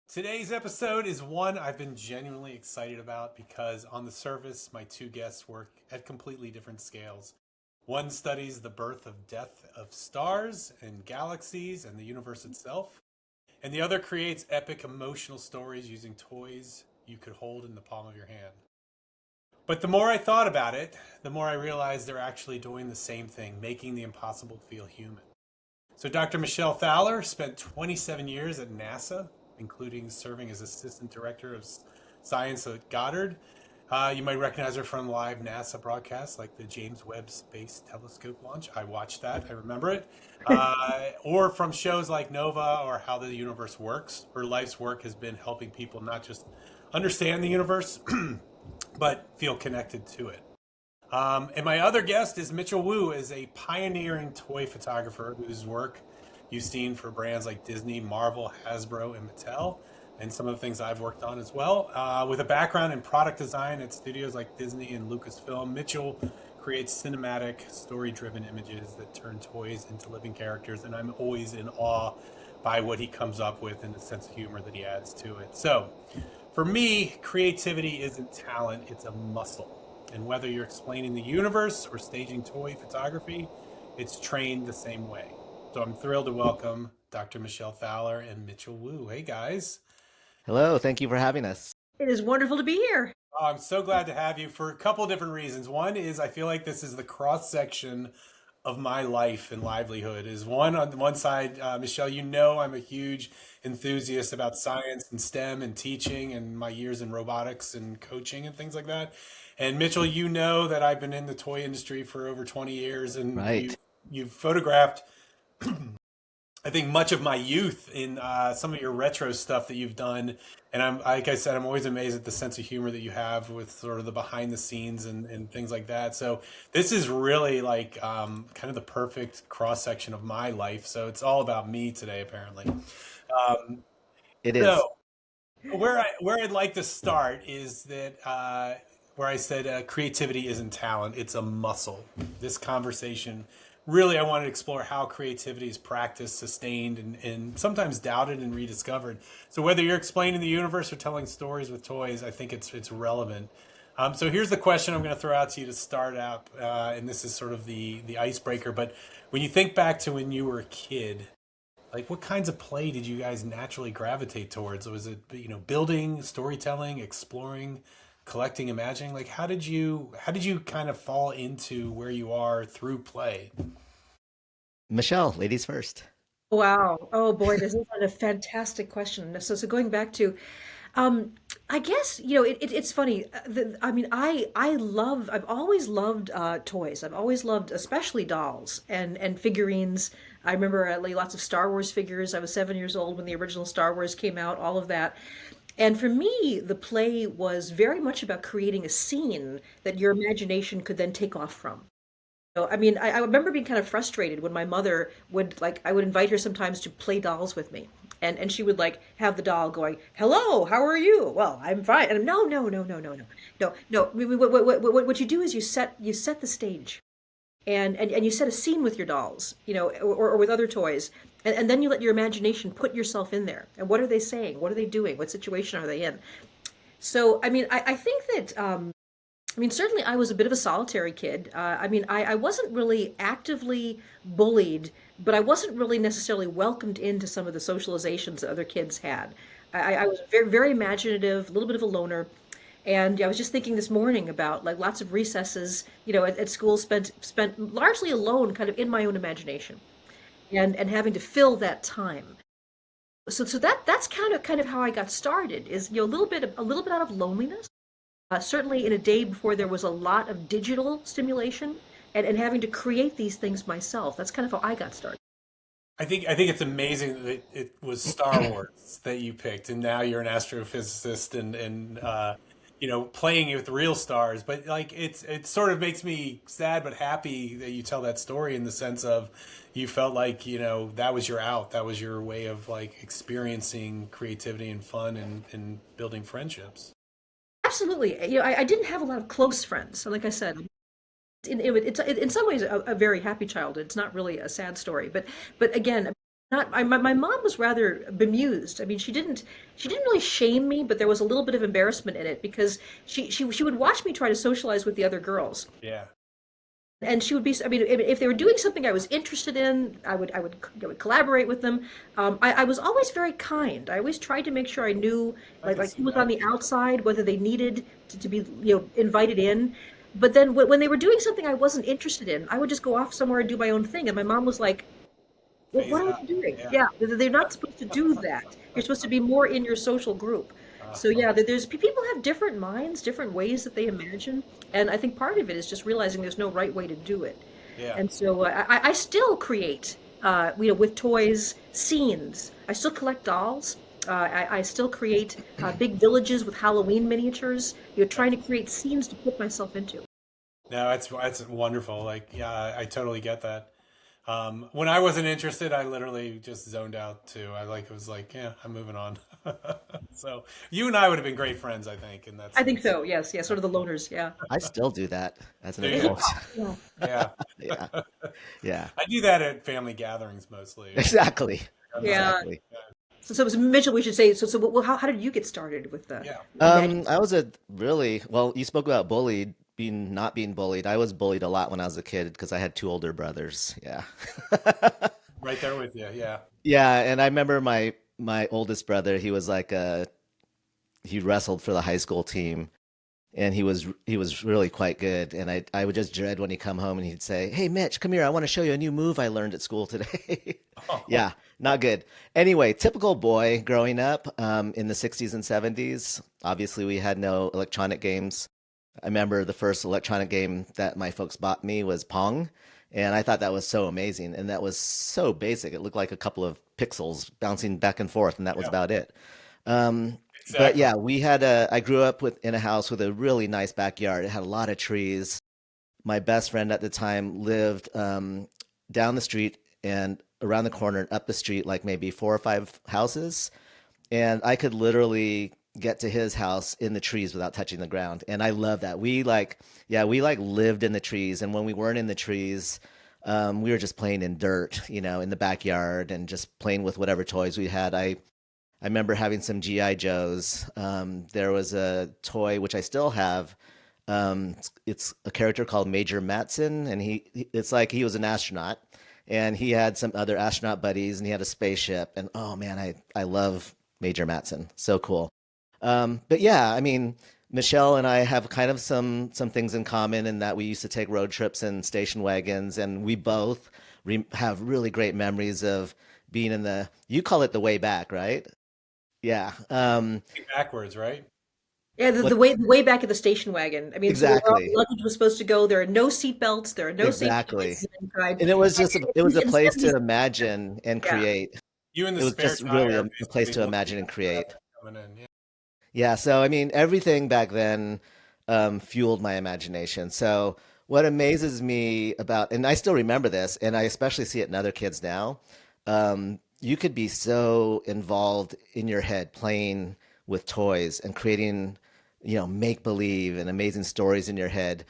Today's episode is one I've been genuinely excited about because, on the surface, my two guests work at completely different scales. One studies the birth of death of stars and galaxies and the universe itself, and the other creates epic emotional stories using toys you could hold in the palm of your hand. But the more I thought about it, the more I realized they're actually doing the same thing, making the impossible feel human. So Dr. Michelle Thaller spent 27 years at NASA, including serving as Assistant Director of Science at Goddard. You might recognize her from live NASA broadcasts like the James Webb Space Telescope launch. I watched that, I remember it. Or from shows like Nova or How the Universe Works. Her life's work has been helping people not just understand the universe, but feel connected to it. And my other guest is Mitchel Wu, is a pioneering toy photographer whose work you've seen for brands like Disney, Marvel, Hasbro, and Mattel, and some of the things I've worked on as well. With a background in product design at studios like Disney and Lucasfilm, Mitchell creates cinematic, story-driven images that turn toys into living characters, and I'm always in awe by what he comes up with and the sense of humor that he adds to it. So, for me, creativity isn't talent, it's a muscle. And whether you're explaining the universe or staging toy photography, it's trained the same way. So I'm thrilled to welcome Dr. Michelle Thaller and Mitchel Wu. Hey, guys. Hello, thank you for having us. It is wonderful to be here. Oh, I'm so glad to have you for a couple of different reasons. One is I feel like this is the cross section of my life and livelihood. Is one on the one side, Michelle, you know I'm a huge enthusiast about science and STEM and teaching and my years in robotics and coaching and things like that. And Mitchell, you know that I've been in the toy industry for over 20 years, and Right. you've photographed, I think, much of my youth in some of your retro stuff that you've done. And I'm, like I said, I'm always amazed at the sense of humor that you have with sort of the behind the scenes and things like that. So this is really like kind of the perfect cross section of my life. So it's all about me today, apparently. It is. So where I'd like to start is that where I said creativity isn't talent; it's a muscle. This conversation, really, I want to explore how creativity is practiced, sustained, and sometimes doubted and rediscovered. So whether you're explaining the universe or telling stories with toys, I think it's relevant. So here's the question I'm going to throw out to you to start out, and this is sort of the icebreaker. But when you think back to when you were a kid, like, what kinds of play did you guys naturally gravitate towards? Was it, building, storytelling, exploring, collecting, imagining? Like, how did you kind of fall into where you are through play? Michelle, ladies first. Wow. Oh boy, this is a fantastic question. So going back to, um, I guess, it's funny. I mean, I've always loved toys. I've always loved, especially dolls and figurines. I remember like, lots of Star Wars figures. I was 7 years old when the original Star Wars came out, all of that. And for me, the play was very much about creating a scene that your imagination could then take off from. So, I mean, I remember being kind of frustrated when my mother would like I would invite her sometimes to play dolls with me. And she would like have the doll going, "Hello, how are you?" "Well, I'm fine." And no, no, no, no, no, no, no, no. What you do is you set the stage, and you set a scene with your dolls, or with other toys, and then you let your imagination put yourself in there. And what are they saying? What are they doing? What situation are they in? So, I mean, I think that I mean, certainly I was a bit of a solitary kid. I mean, I wasn't really actively bullied, but I wasn't really necessarily welcomed into some of the socializations that other kids had. I was very, very imaginative, a little bit of a loner. And I was just thinking this morning about like lots of recesses, at school spent largely alone, kind of in my own imagination, and having to fill that time. So that's kind of how I got started. Is a little bit out of loneliness, certainly in a day before there was a lot of digital stimulation, and having to create these things myself. That's kind of how I got started. I think it's amazing that it was Star Wars that you picked, and now you're an astrophysicist and playing with real stars. But like it sort of makes me sad but happy that you tell that story in the sense of you felt like that was your out, that was your way of like experiencing creativity and fun and building friendships. Absolutely. I didn't have a lot of close friends. So like I said, it's in some ways a very happy childhood. It's not really a sad story, but again, Not my mom was rather bemused. I mean, she didn't really shame me, but there was a little bit of embarrassment in it because she would watch me try to socialize with the other girls. Yeah. And she would be, I mean, if they were doing something I was interested in, I would collaborate with them. I was always very kind. I always tried to make sure I knew, I like can like see who was on that. the outside, whether they needed to be, invited in. But then when they were doing something I wasn't interested in, I would just go off somewhere and do my own thing. And my mom was like, Phase what are out. you doing? Yeah. Yeah, they're not supposed to do that. You're supposed to be more in your social group. So Uh-huh. yeah, there's people have different minds, different ways that they imagine, and I think part of it is just realizing there's no right way to do it. Yeah. And so I still create, with toys, scenes. I still collect dolls. I still create big villages with Halloween miniatures. Trying to create scenes to put myself into. No, it's wonderful. Like, yeah, I totally get that. When I wasn't interested, I literally just zoned out too. I like was like, yeah, I'm moving on. So you and I would have been great friends, I think, in that I think sense. so. Yes, yes, sort of the loners. Yeah. I still do that as an Do you? adult. Yeah. Yeah. Yeah. Yeah. I do that at family gatherings mostly. Exactly. Yeah. Exactly. So Mitchell, we should say. So, well, how did you get started with the Yeah. imagine? I was a really, well, you spoke about bullied, being not being bullied. I was bullied a lot when I was a kid because I had two older brothers. Yeah. Right there with you. Yeah. Yeah, and I remember my oldest brother, he was like he wrestled for the high school team and he was really quite good. And I would just dread when he'd come home and he'd say, "Hey Mitch, come here. I want to show you a new move I learned at school today." Oh, Yeah, not good. Anyway, typical boy growing up in the 60s and 70s. Obviously, we had no electronic games. I remember the first electronic game that my folks bought me was Pong, and I thought that was so amazing. And that was so basic. It looked like a couple of pixels bouncing back and forth, and that was yeah. about it. But Exactly. yeah, I grew up in a house with a really nice backyard. It had a lot of trees. My best friend at the time lived down the street and around the corner and up the street, like maybe four or five houses. And I could literally get to his house in the trees without touching the ground. And I love that. We like lived in the trees. And when we weren't in the trees, we were just playing in dirt, in the backyard and just playing with whatever toys we had. I remember having some GI Joes. There was a toy which I still have. It's a character called Major Matson, and it's like he was an astronaut, and he had some other astronaut buddies, and he had a spaceship. And oh man, I love Major Matson. So cool. But yeah, I mean, Michelle and I have kind of some things in common in that we used to take road trips in station wagons, and we both have really great memories of being in you call it the way back, right? Yeah. Backwards, right? Yeah, the, What the way the way back at the station wagon. I mean, so where all the exactly? luggage was supposed to go, there are no seat belts, there are no safety Exactly. devices inside. And it was a In place to 70s, imagine and yeah, create. You and the It was spare just really tire a place basically to looking imagine and at create. traffic coming in. Yeah. Yeah, so I mean, everything back then fueled my imagination. So what amazes me about, and I still remember this, and I especially see it in other kids now, you could be so involved in your head playing with toys and creating, make believe and amazing stories in your head.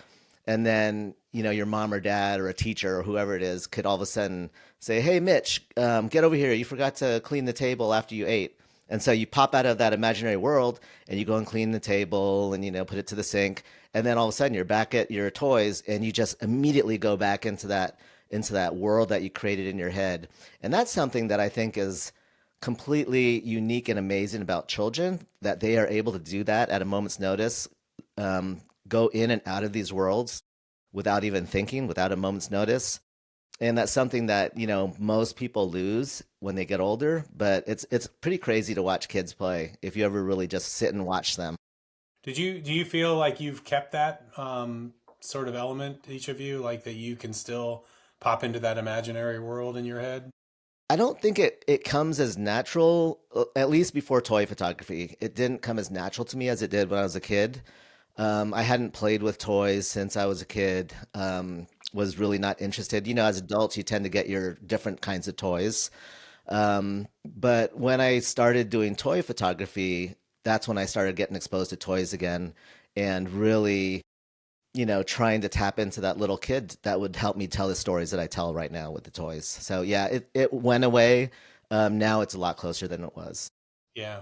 And then, your mom or dad or a teacher or whoever it is could all of a sudden say, "Hey, Mitch, get over here. You forgot to clean the table after you ate." And so you pop out of that imaginary world and you go and clean the table and, put it to the sink. And then all of a sudden you're back at your toys and you just immediately go back into that world that you created in your head. And that's something that I think is completely unique and amazing about children, that they are able to do that at a moment's notice, go in and out of these worlds without even thinking, without a moment's notice. And that's something that, most people lose when they get older, but it's pretty crazy to watch kids play if you ever really just sit and watch them. Do you feel like you've kept that sort of element, each of you, like that you can still pop into that imaginary world in your head? I don't think it comes as natural, at least before toy photography. It didn't come as natural to me as it did when I was a kid. I hadn't played with toys since I was a kid. Was really not interested. As adults, you tend to get your different kinds of toys. But when I started doing toy photography, that's when I started getting exposed to toys again and really trying to tap into that little kid that would help me tell the stories that I tell right now with the toys. So yeah, it went away. Now it's a lot closer than it was. Yeah.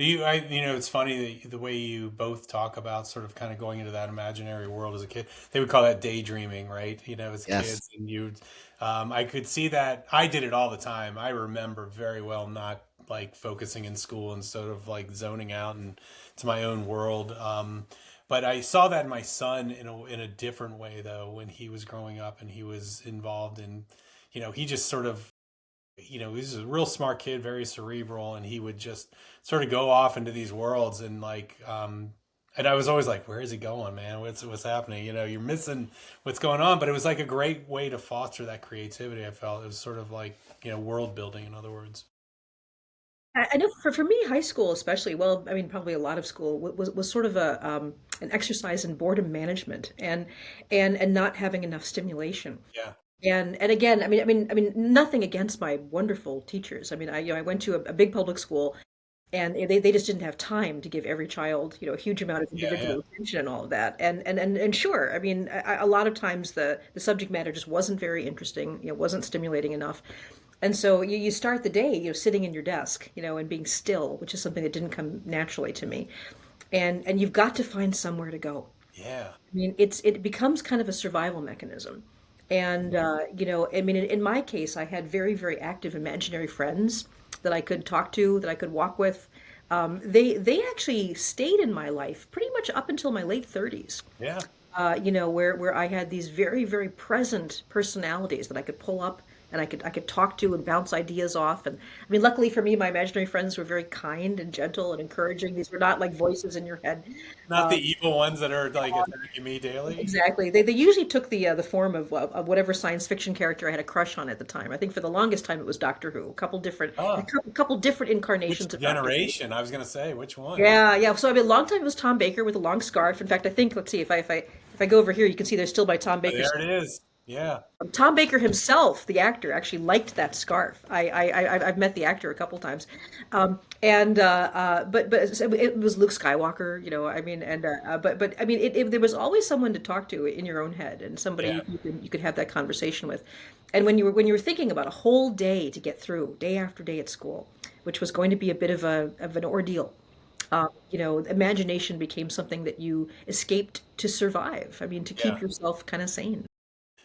It's funny the way you both talk about sort of kind of going into that imaginary world as a kid. They would call that daydreaming, right? As Yes. kids, and I could see that. I did it all the time. I remember very well not like focusing in school and sort of like zoning out and to my own world. But I saw that in my son in a different way though when he was growing up and he was involved in, he just sort of he was a real smart kid, very cerebral, and he would just sort of go off into these worlds and and I was always like, where is he going, man? What's happening? You're missing what's going on. But it was like a great way to foster that creativity. I felt it was sort of like, world building, in other words. I know for me, high school especially, well, I mean, probably a lot of school was sort of an exercise in boredom management and not having enough stimulation. Yeah. And again, I mean, nothing against my wonderful teachers. I mean, I went to a big public school, and they just didn't have time to give every child, a huge amount of Yeah. Yeah. individual attention and all of that. And sure, I mean, a lot of times the subject matter just wasn't very interesting, wasn't stimulating enough. And so you start the day, sitting in your desk, and being still, which is something that didn't come naturally to me. And you've got to find somewhere to go. Yeah. I mean, it becomes kind of a survival mechanism. And I mean, in my case, I had very, very active imaginary friends that I could talk to, that I could walk with. They actually stayed in my life pretty much up until my late 30s. Yeah. Where I had these very, very present personalities that I could pull up and I could talk to and bounce ideas off. And I mean, luckily for me, my imaginary friends were very kind and gentle and encouraging. These were not like voices in your head. Not the evil ones that are like attacking me daily. Exactly. They usually took the form of whatever science fiction character I had a crush on at the time. I think for the longest time it was Doctor Who. Oh, A couple different which incarnations of Doctor Who. generation? I was gonna say which one. Yeah, yeah. So I mean, a long time it was Tom Baker with a long scarf. In fact, I think let's see if I go over here, you can see there's still my Tom Oh, Baker. there it is. Yeah. Tom Baker himself, the actor, actually liked that scarf. I've met the actor a couple times, and but so it was Luke Skywalker, I mean, and but I mean, there was always someone to talk to in your own head, and somebody Yeah. you could have that conversation with. And when you were thinking about a whole day to get through, day after day at school, which was going to be a bit of an ordeal. Imagination became something that you escaped to survive. I mean, to keep Yeah. yourself kind of sane.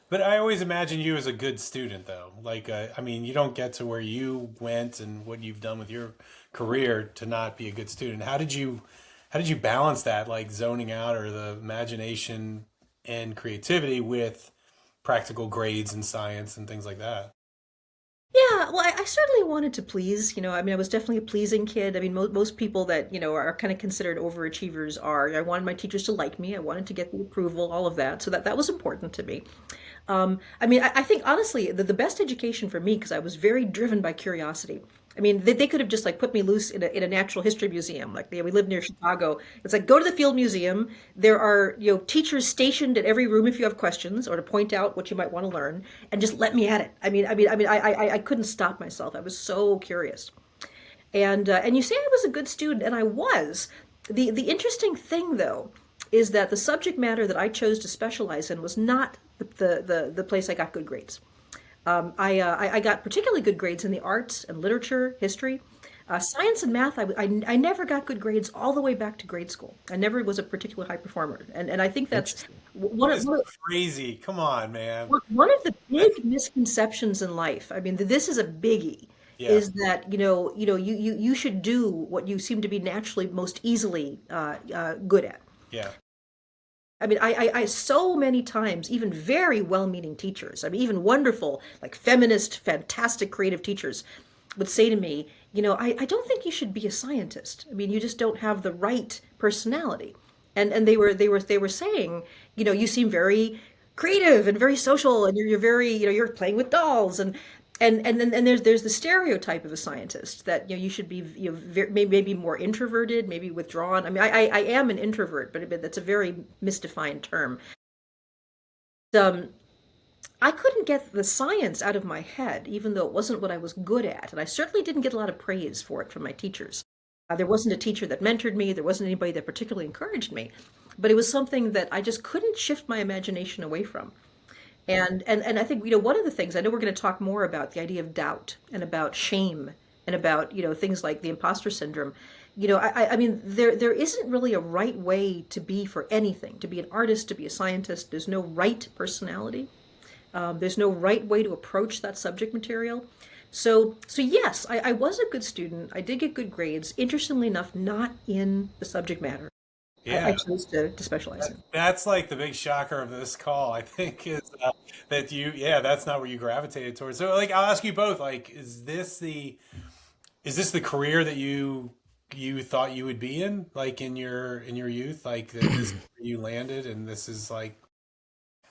But I always imagine you as a good student, though. Like, I mean, you don't get to where you went and what you've done with your career to not be a good student. How did you balance that, like zoning out or the imagination and creativity with practical grades in science and things like that? Yeah, well, I certainly wanted to please. I mean, I was definitely a pleasing kid. I mean, most people that, are kind of considered overachievers are. I wanted my teachers to like me. I wanted to get the approval, all of that. So that was important to me. I mean, I think honestly, the best education for me, because I was very driven by curiosity. I mean, they could have just like put me loose in a natural history museum. Like we live near Chicago. It's like go to the Field Museum. There are teachers stationed at every room if you have questions or to point out what you might want to learn, and just let me at it. I couldn't stop myself. I was so curious. And you say I was a good student, and I was. The interesting thing, though, is that the subject matter that I chose to specialize in was not the place I got good grades. I got particularly good grades in the arts and literature, history. Science and math, I never got good grades all the way back to grade school. I never was a particularly high performer. And I think that's Interesting. one That of, is one of crazy. Come on, man. one of the big misconceptions in life. I mean, this is a biggie, Yeah. is that you should do what you seem to be naturally most easily good at. Yeah. I mean, I so many times, even very well-meaning teachers, I mean, even wonderful, like feminist, fantastic, creative teachers would say to me, I don't think you should be a scientist. I mean, you just don't have the right personality. And they were saying, you seem very creative and very social, and you're very, you're playing with dolls, and then there's the stereotype of a scientist that you should be maybe more introverted, maybe withdrawn. I mean, I am an introvert, but that's a very misdefined term. Um, I couldn't get the science out of my head, even though it wasn't what I was good at, and I certainly didn't get a lot of praise for it from my teachers. There wasn't a teacher that mentored me. There wasn't anybody that particularly encouraged me. but it was something that I just couldn't shift my imagination away from. And I think, one of the things I know we're going to talk more about the idea of doubt and about shame and about, things like the imposter syndrome. I mean, there isn't really a right way to be for anything, to be an artist, to be a scientist. There's no right personality. There's no right way to approach that subject material. So yes, I was a good student. I did get good grades. Interestingly enough, not in the subject matter. I Yeah. chose to specialize in. That's like the big shocker of this call, I think, is that yeah, that's not where you gravitated towards. So, like, I'll ask you both, like, is this the career that you thought you would be in, like in your youth, like that this is where you landed, and this is like,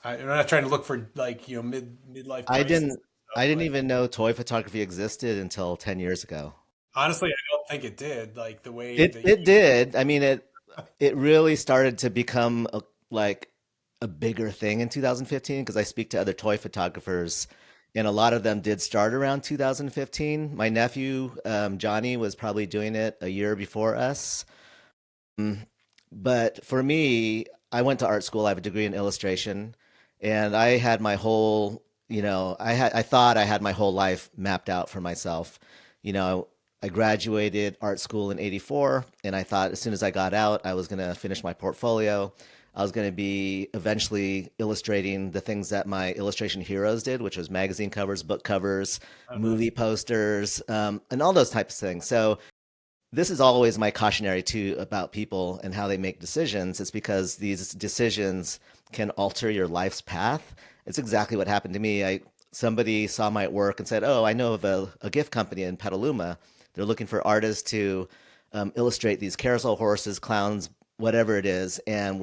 I'm not trying to look for like midlife I crisis didn't stuff, I didn't but even know toy photography existed until 10 years ago. honestly, I don't think it did. Like the way It that it did. I mean, it really started to become like a bigger thing in 2015 because I speak to other toy photographers, and a lot of them did start around 2015. My nephew, Johnny, was probably doing it a year before us. Mm, But for me, I went to art school. I have a degree in illustration, and I had my whole, I thought I had my whole life mapped out for myself. You know, I graduated art school in '84, and I thought as soon as I got out, I was going to finish my portfolio. I was going to be eventually illustrating the things that my illustration heroes did, which was magazine covers, book covers, oh, movie nice. posters, and all those types of things. So this is always my cautionary too about people and how they make decisions. It's because these decisions can alter your life's path. It's exactly what happened to me. Somebody saw my work and said, "Oh, I know of a gift company in Petaluma. They're looking for artists to illustrate these carousel horses, clowns, whatever it is, and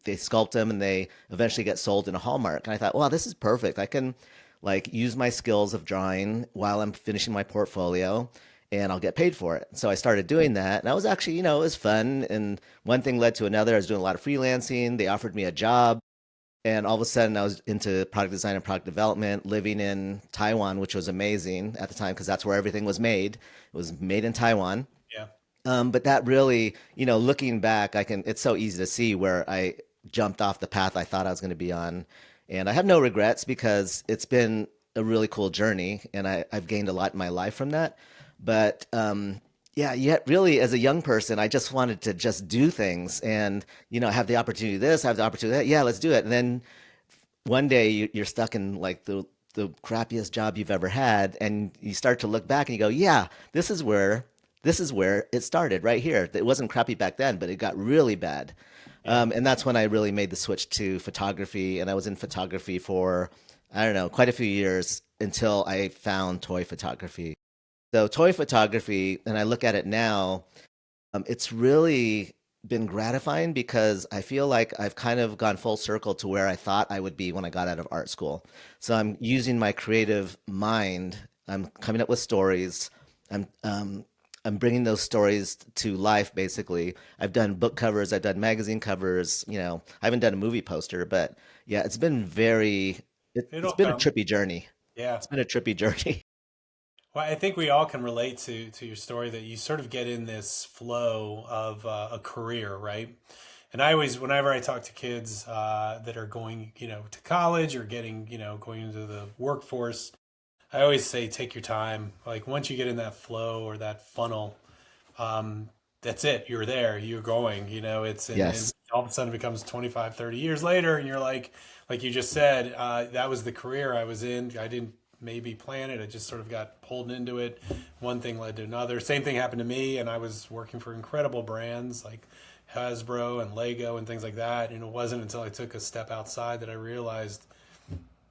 they sculpt them and they eventually get sold in a Hallmark." And I thought, "Wow, this is perfect. I can like use my skills of drawing while I'm finishing my portfolio." And I'll get paid for it. So I started doing that. And I was actually, it was fun. And one thing led to another. I was doing a lot of freelancing. They offered me a job. And all of a sudden, I was into product design and product development, living in Taiwan, which was amazing at the time because that's where everything was made. It was made in Taiwan. Yeah, But that really, looking back, it's so easy to see where I jumped off the path I thought I was going to be on. And I have no regrets because it's been a really cool journey and I've gained a lot in my life from that. But yeah, yet really as a young person, I just wanted to just do things and, have the opportunity to this, have the opportunity to that. Yeah, let's do it. And then one day you're stuck in like the crappiest job you've ever had, and you start to look back and you go, yeah, this is where it started right here. It wasn't crappy back then, but it got really bad. yeah. And that's when I really made the switch to photography, and I was in photography for, I don't know, quite a few years until I found toy photography. So toy photography, and I look at it now, it's really been gratifying because I feel like I've kind of gone full circle to where I thought I would be when I got out of art school. So I'm using my creative mind. I'm coming up with stories. I'm I'm bringing those stories to life. Basically, I've done book covers. I've done magazine covers. I haven't done a movie poster, but yeah, it's been it's It'll been a come. trippy journey. Yeah. It's been a trippy journey. Well, I think we all can relate to your story that you sort of get in this flow of a career, right? And I always, whenever I talk to kids that are going, to college or getting, going into the workforce, I always say take your time. Like once you get in that flow or that funnel, that's it. You're there. You're going. It's and Yes. all of a sudden it becomes 25, 30 years later, and you're like you just said, that was the career I was in. I didn't maybe plan it. I just sort of got pulled into it. One thing led to another. Same thing happened to me, and I was working for incredible brands like Hasbro and Lego and things like that. And it wasn't until I took a step outside that I realized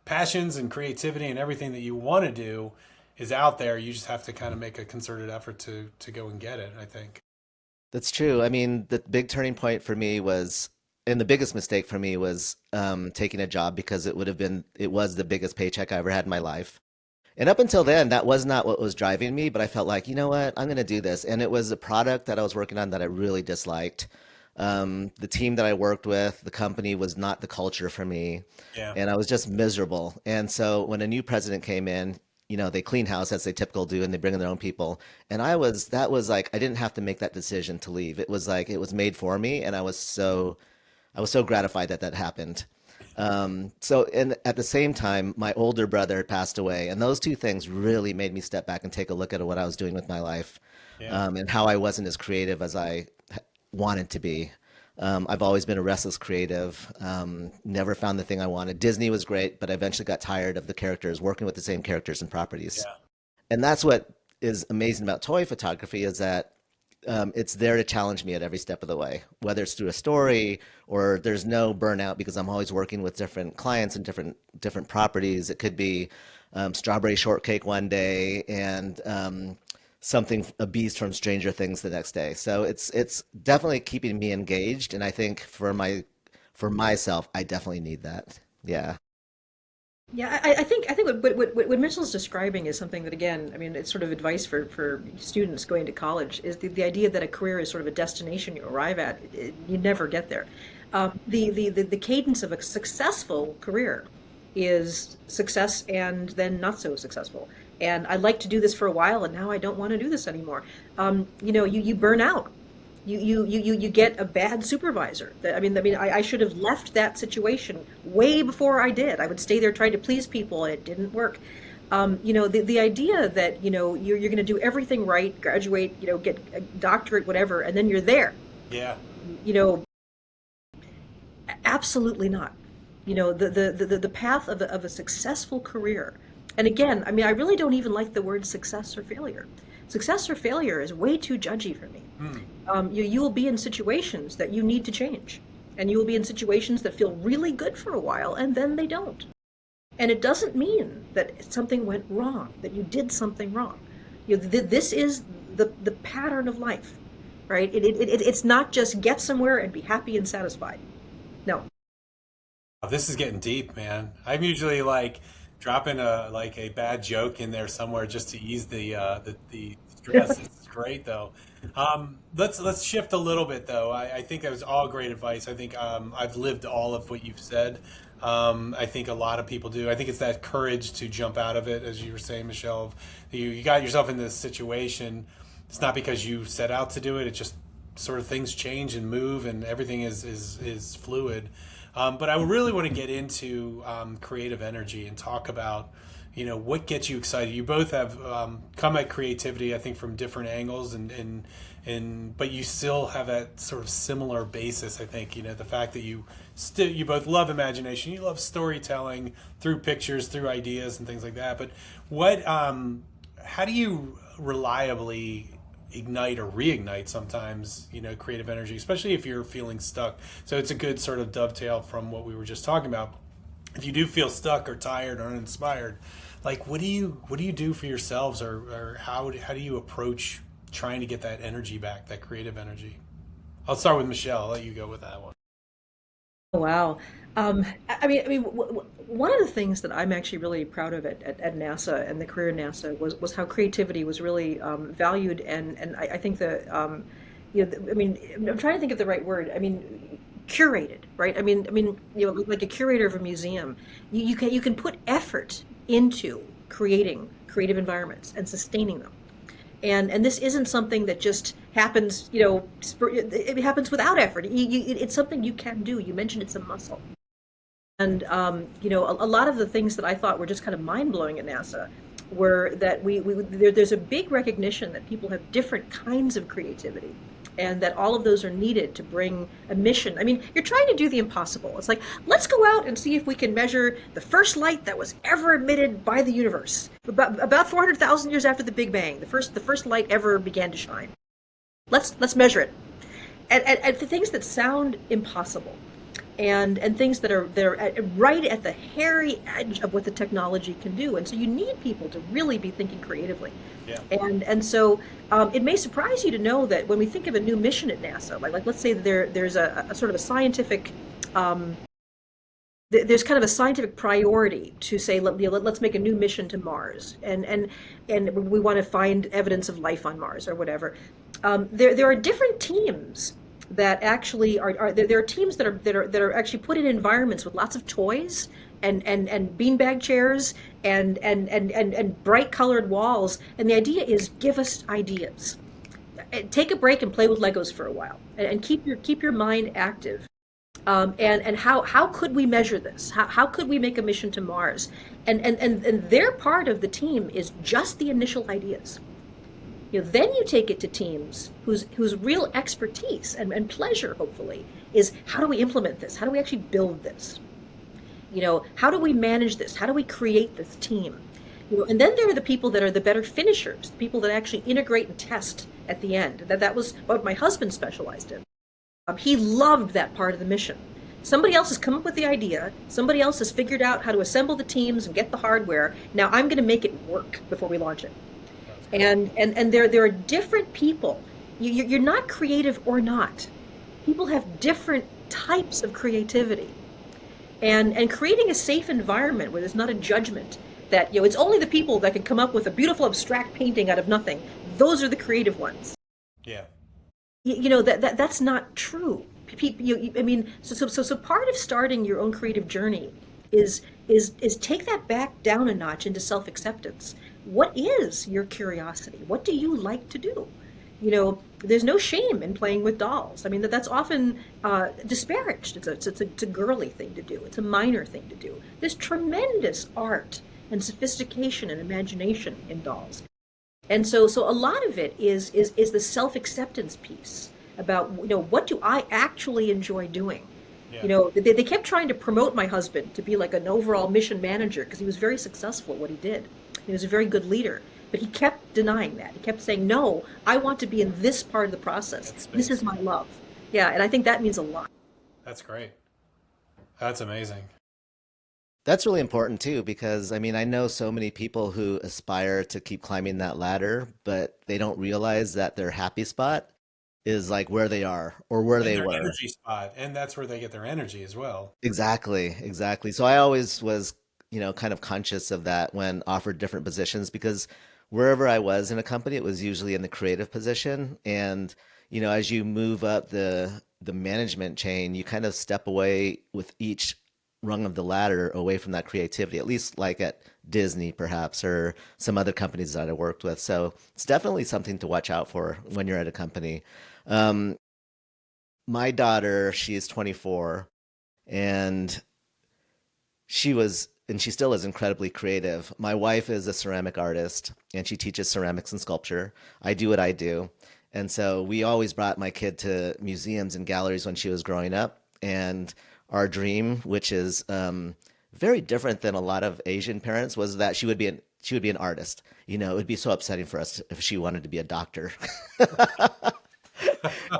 passions and creativity and everything that you want to do is out there. You just have to kind of make a concerted effort to go and get it, I think. That's true. I mean, the big turning point for me was, and the biggest mistake for me was taking a job because it was the biggest paycheck I ever had in my life. And up until then, that was not what was driving me, but I felt like, you know what, I'm going to do this. And it was a product that I was working on that I really disliked. The team that I worked with, the company was not the culture for me, Yeah. and I was just miserable. And so when a new president came in, they clean house as they typical do, and they bring in their own people. And that was like, I didn't have to make that decision to leave. It was like, it was made for me. And I was so gratified that that happened. So, and at the same time, my older brother had passed away, and those two things really made me step back and take a look at what I was doing with my life, Yeah. and how I wasn't as creative as I wanted to be. I've always been a restless creative, never found the thing I wanted. Disney was great, but I eventually got tired of the characters, working with the same characters and properties. Yeah. And that's what is amazing about toy photography is that it's there to challenge me at every step of the way, whether it's through a story or there's no burnout because I'm always working with different clients and different properties. It could be strawberry shortcake one day and something a beast from Stranger Things the next day. So it's definitely keeping me engaged, and I think for myself, I definitely need that. Yeah. Yeah, I think what Mitchell's describing is something that, again, I mean, it's sort of advice for students going to college, is the idea that a career is sort of a destination you arrive at. You never get there. The cadence of a successful career is success and then not so successful. And I like to do this for a while, and now I don't want to do this anymore. You burn out. You get a bad supervisor. I should have left that situation way before I did. I would stay there trying to please people, and it didn't work. The idea that you're going to do everything right, graduate, get a doctorate, whatever, and then you're there. Yeah. You know, Absolutely not. The path of a successful career. And again, I mean, I really don't even like the word success or failure. Success or failure is way too judgy for me. Hmm. You will be in situations that you need to change, and you will be in situations that feel really good for a while, and then they don't. And it doesn't mean that something went wrong, that you did something wrong. This is the pattern of life, right? It's not just get somewhere and be happy and satisfied. No. Oh, this is getting deep, man. I'm usually like dropping a bad joke in there somewhere just to ease the stress. It's great though. Let's shift a little bit though. I think that was all great advice. I think I've lived all of what you've said. I think a lot of people do. I think it's that courage to jump out of it, as you were saying, Michelle. You got yourself in this situation. It's not because you set out to do it. It just sort of things change and move, and everything is fluid. But I really want to get into creative energy and talk about, what gets you excited. You both have come at creativity, I think, from different angles, and but you still have that sort of similar basis. I think the fact that you both love imagination, you love storytelling through pictures, through ideas, and things like that. But how do you reliably ignite or reignite sometimes creative energy, especially if you're feeling stuck? So it's a good sort of dovetail from what we were just talking about. If you do feel stuck or tired or uninspired, like what do you do for yourselves, or how do you approach trying to get that energy back, that creative energy? I'll start with Michelle. I'll let you go with that one. Oh, wow. One of the things that I'm actually really proud of at NASA and the career in NASA was how creativity was really valued, and I think I'm trying to think of the right word. I mean, curated, right? Like a curator of a museum, you can put effort into creating creative environments and sustaining them. And this isn't something that just happens, it happens without effort. It's something you can do. You mentioned it's a muscle. And, a lot of the things that I thought were just kind of mind-blowing at NASA were that there's a big recognition that people have different kinds of creativity, and that all of those are needed to bring a mission. I mean, you're trying to do the impossible. It's like, let's go out and see if we can measure the first light that was ever emitted by the universe. About 400,000 years after the Big Bang, the first light ever began to shine. Let's measure it. And the things that sound impossible, and things that are right at the hairy edge of what the technology can do. And so you need people to really be thinking creatively. Yeah. And so it may surprise you to know that when we think of a new mission at NASA, like let's say that there's a sort of a scientific there's kind of a scientific priority to say, let's make a new mission to Mars, and we want to find evidence of life on Mars or whatever. There are different teams that actually there are teams that are actually put in environments with lots of toys and beanbag chairs and bright colored walls, and the idea is, give us ideas. Take a break and play with Legos for a while, and keep your mind active. And how could we measure this? How could we make a mission to Mars? And their part of the team is just the initial ideas. Then you take it to teams whose real expertise and pleasure, hopefully, is how do we implement this? How do we actually build this? How do we manage this? How do we create this team? And then there are the people that are the better finishers, the people that actually integrate and test at the end. That was what my husband specialized in. He loved that part of the mission. Somebody else has come up with the idea. Somebody else has figured out how to assemble the teams and get the hardware. Now I'm going to make it work before we launch it. And there are different people. You're not creative or not. People have different types of creativity. And creating a safe environment where there's not a judgment that it's only the people that can come up with a beautiful abstract painting out of nothing. Those are the creative ones. Yeah. That's not true. I mean, so part of starting your own creative journey is take that back down a notch into self-acceptance. What is your curiosity? What do you like to do? There's no shame in playing with dolls. I mean, that's often disparaged. It's a girly thing to do. It's a minor thing to do. There's tremendous art and sophistication and imagination in dolls. And so a lot of it is the self-acceptance piece about, what do I actually enjoy doing? Yeah. They kept trying to promote my husband to be like an overall mission manager because he was very successful at what he did. He was a very good leader, but he kept denying that. He kept saying, no, I want to be in this part of the process. This is my love. Yeah, and I think that means a lot. That's great. That's amazing. That's really important too, because I mean, I know so many people who aspire to keep climbing that ladder, but they don't realize that their happy spot is like where they are or where And they their were. energy spot, and that's where they get their energy as well. Exactly, exactly. So I always was, kind of conscious of that when offered different positions because wherever I was in a company, it was usually in the creative position. And, as you move up the management chain, you kind of step away with each rung of the ladder away from that creativity, at least like at Disney perhaps or some other companies that I worked with. So it's definitely something to watch out for when you're at a company. Um, my daughter, she is 24 and and she still is incredibly creative. My wife is a ceramic artist and she teaches ceramics and sculpture. I do what I do. And so we always brought my kid to museums and galleries when she was growing up. And our dream, which is very different than a lot of Asian parents, was that she would be an artist. It would be so upsetting for us if she wanted to be a doctor.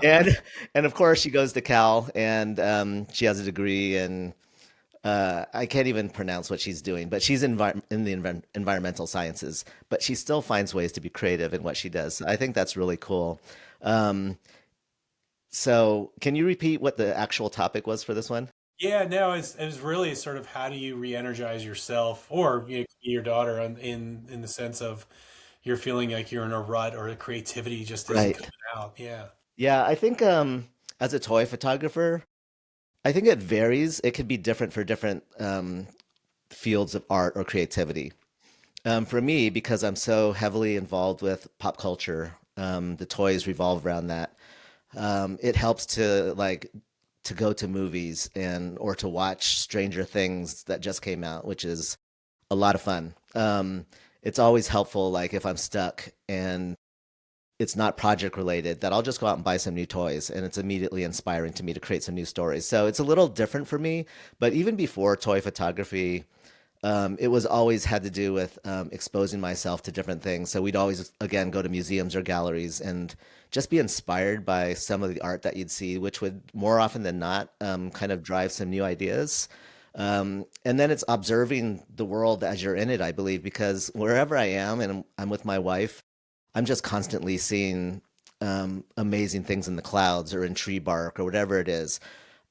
and and of course she goes to Cal and she has a degree and I can't even pronounce what she's doing, but she's in the environmental sciences, but she still finds ways to be creative in what she does. I think that's really cool. Um, so can you repeat what the actual topic was for this one? Yeah, no, it was really sort of how do you re-energize yourself or your daughter in the sense of you're feeling like you're in a rut or the creativity just isn't Right. coming out. Yeah. Yeah, I think as a toy photographer, I think it varies. It could be different for different fields of art or creativity. For me, because I'm so heavily involved with pop culture, the toys revolve around that. It helps to go to movies and or to watch Stranger Things that just came out, which is a lot of fun. It's always helpful, like if I'm stuck and it's not project related, that I'll just go out and buy some new toys, and it's immediately inspiring to me to create some new stories. So it's a little different for me. But even before toy photography, it was always had to do with exposing myself to different things. So we'd always, again, go to museums or galleries and just be inspired by some of the art that you'd see, which would more often than not kind of drive some new ideas. And then it's observing the world as you're in it, I believe, because wherever I am and I'm with my wife, I'm just constantly seeing amazing things in the clouds or in tree bark or whatever it is.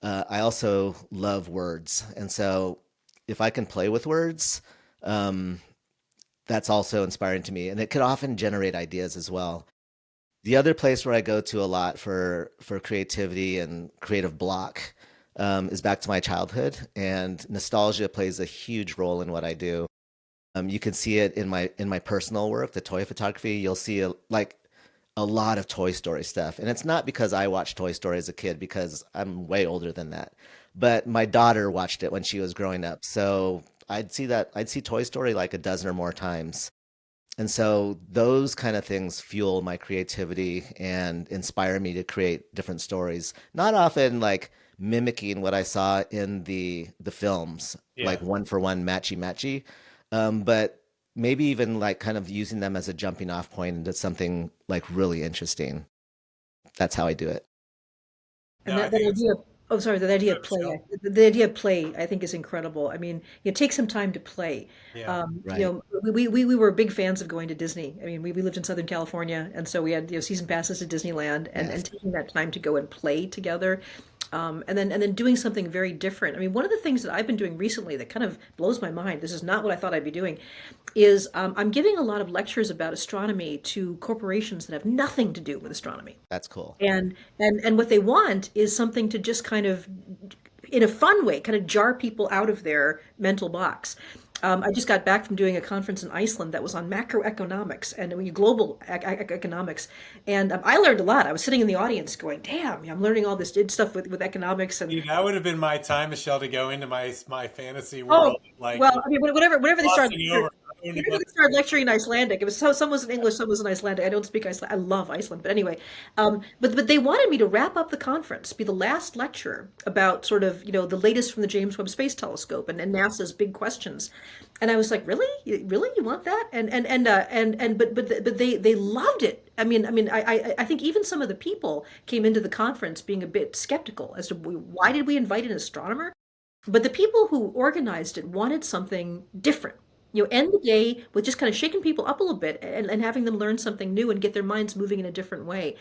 I also love words. And so if I can play with words, um, that's also inspiring to me. And it could often generate ideas as well. The other place where I go to a lot for creativity and creative block is back to my childhood. And nostalgia plays a huge role in what I do. You can see it in my personal work, the toy photography. You'll see like a lot of Toy Story stuff. And it's not because I watched Toy Story as a kid, because I'm way older than that. But my daughter watched it when she was growing up. So I'd see Toy Story like a dozen or more times. And so those kind of things fuel my creativity and inspire me to create different stories. Not often like mimicking what I saw in the films, like Yeah. one for one matchy matchy, but maybe even like kind of using them as a jumping off point into something like really interesting. That's how I do it. And No, I that think it's idea of, oh, sorry, that idea good, of play, Michelle. the idea of play, I think is incredible. I mean, it takes some time to play. Yeah. You Right. know, we were big fans of going to Disney. I mean, we lived in Southern California, and so we had, season passes to Disneyland, and Yes. taking that time to go and play together, and then doing something very different. I mean, one of the things that I've been doing recently that kind of blows my mind, this is not what I thought I'd be doing, is I'm giving a lot of lectures about astronomy to corporations that have nothing to do with astronomy. That's cool. And what they want is something to just kind of, in a fun way, kind of jar people out of their mental box. I just got back from doing a conference in Iceland that was on macroeconomics and when you global economics, and I learned a lot. I was sitting in the audience going, "Damn, I'm learning all this stuff with economics." And See, that would have been my time, Michelle, to go into my fantasy oh, world, like well, I mean, whatever they started. glossing over. I don't know Whenever what they started lecturing in Icelandic, it was some was in English, some was in Icelandic. I don't speak Iceland. I love Iceland, but anyway, but they wanted me to wrap up the conference, be the last lecture about sort of the latest from the James Webb Space Telescope and NASA's big questions, and I was like, really, really, you want that? And but they loved it. I think even some of the people came into the conference being a bit skeptical as to why did we invite an astronomer, but the people who organized it wanted something different. End the day with just kind of shaking people up a little bit and having them learn something new and get their minds moving in a different way.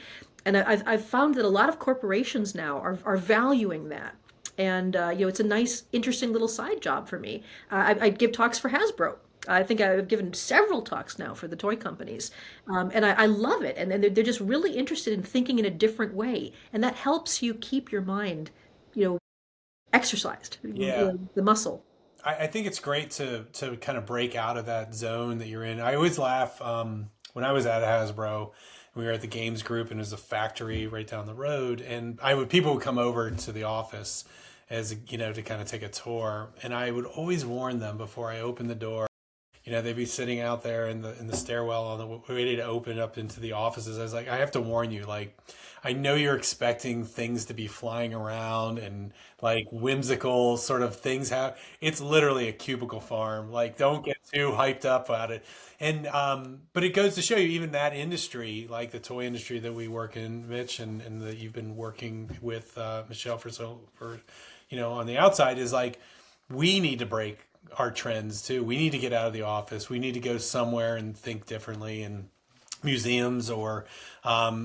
And I've found that a lot of corporations now are valuing that. And it's a nice, interesting little side job for me. I give talks for Hasbro. I think I've given several talks now for the toy companies, and I love it. And they're just really interested in thinking in a different way, and that helps you keep your mind, you know, exercised, Yeah. the muscle. I think it's great to kind of break out of that zone that you're in. I always laugh when I was at Hasbro. We were at the games group, and it was a factory right down the road. And people would come over to the office as to kind of take a tour, and I would always warn them before I opened the door. They'd be sitting out there in the stairwell on the way to open up into the offices. I was like, I have to warn you, like, I know you're expecting things to be flying around and like whimsical sort of things. It's literally a cubicle farm. Like, don't get too hyped up about it. And but it goes to show you, even that industry, like the toy industry that we work in, Mitch, and that you've been working with Michelle for on the outside, is like we need to break our trends too. We need to get out of the office. We need to go somewhere and think differently, and museums, or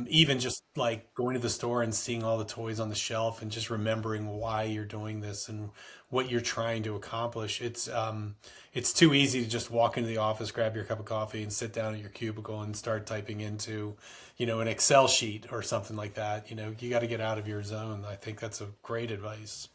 even just like going to the store and seeing all the toys on the shelf and just remembering why you're doing this and what you're trying to accomplish. It's too easy to just walk into the office, grab your cup of coffee, and sit down at your cubicle and start typing into an Excel sheet or something like that. You got to get out of your zone. I think that's a great advice.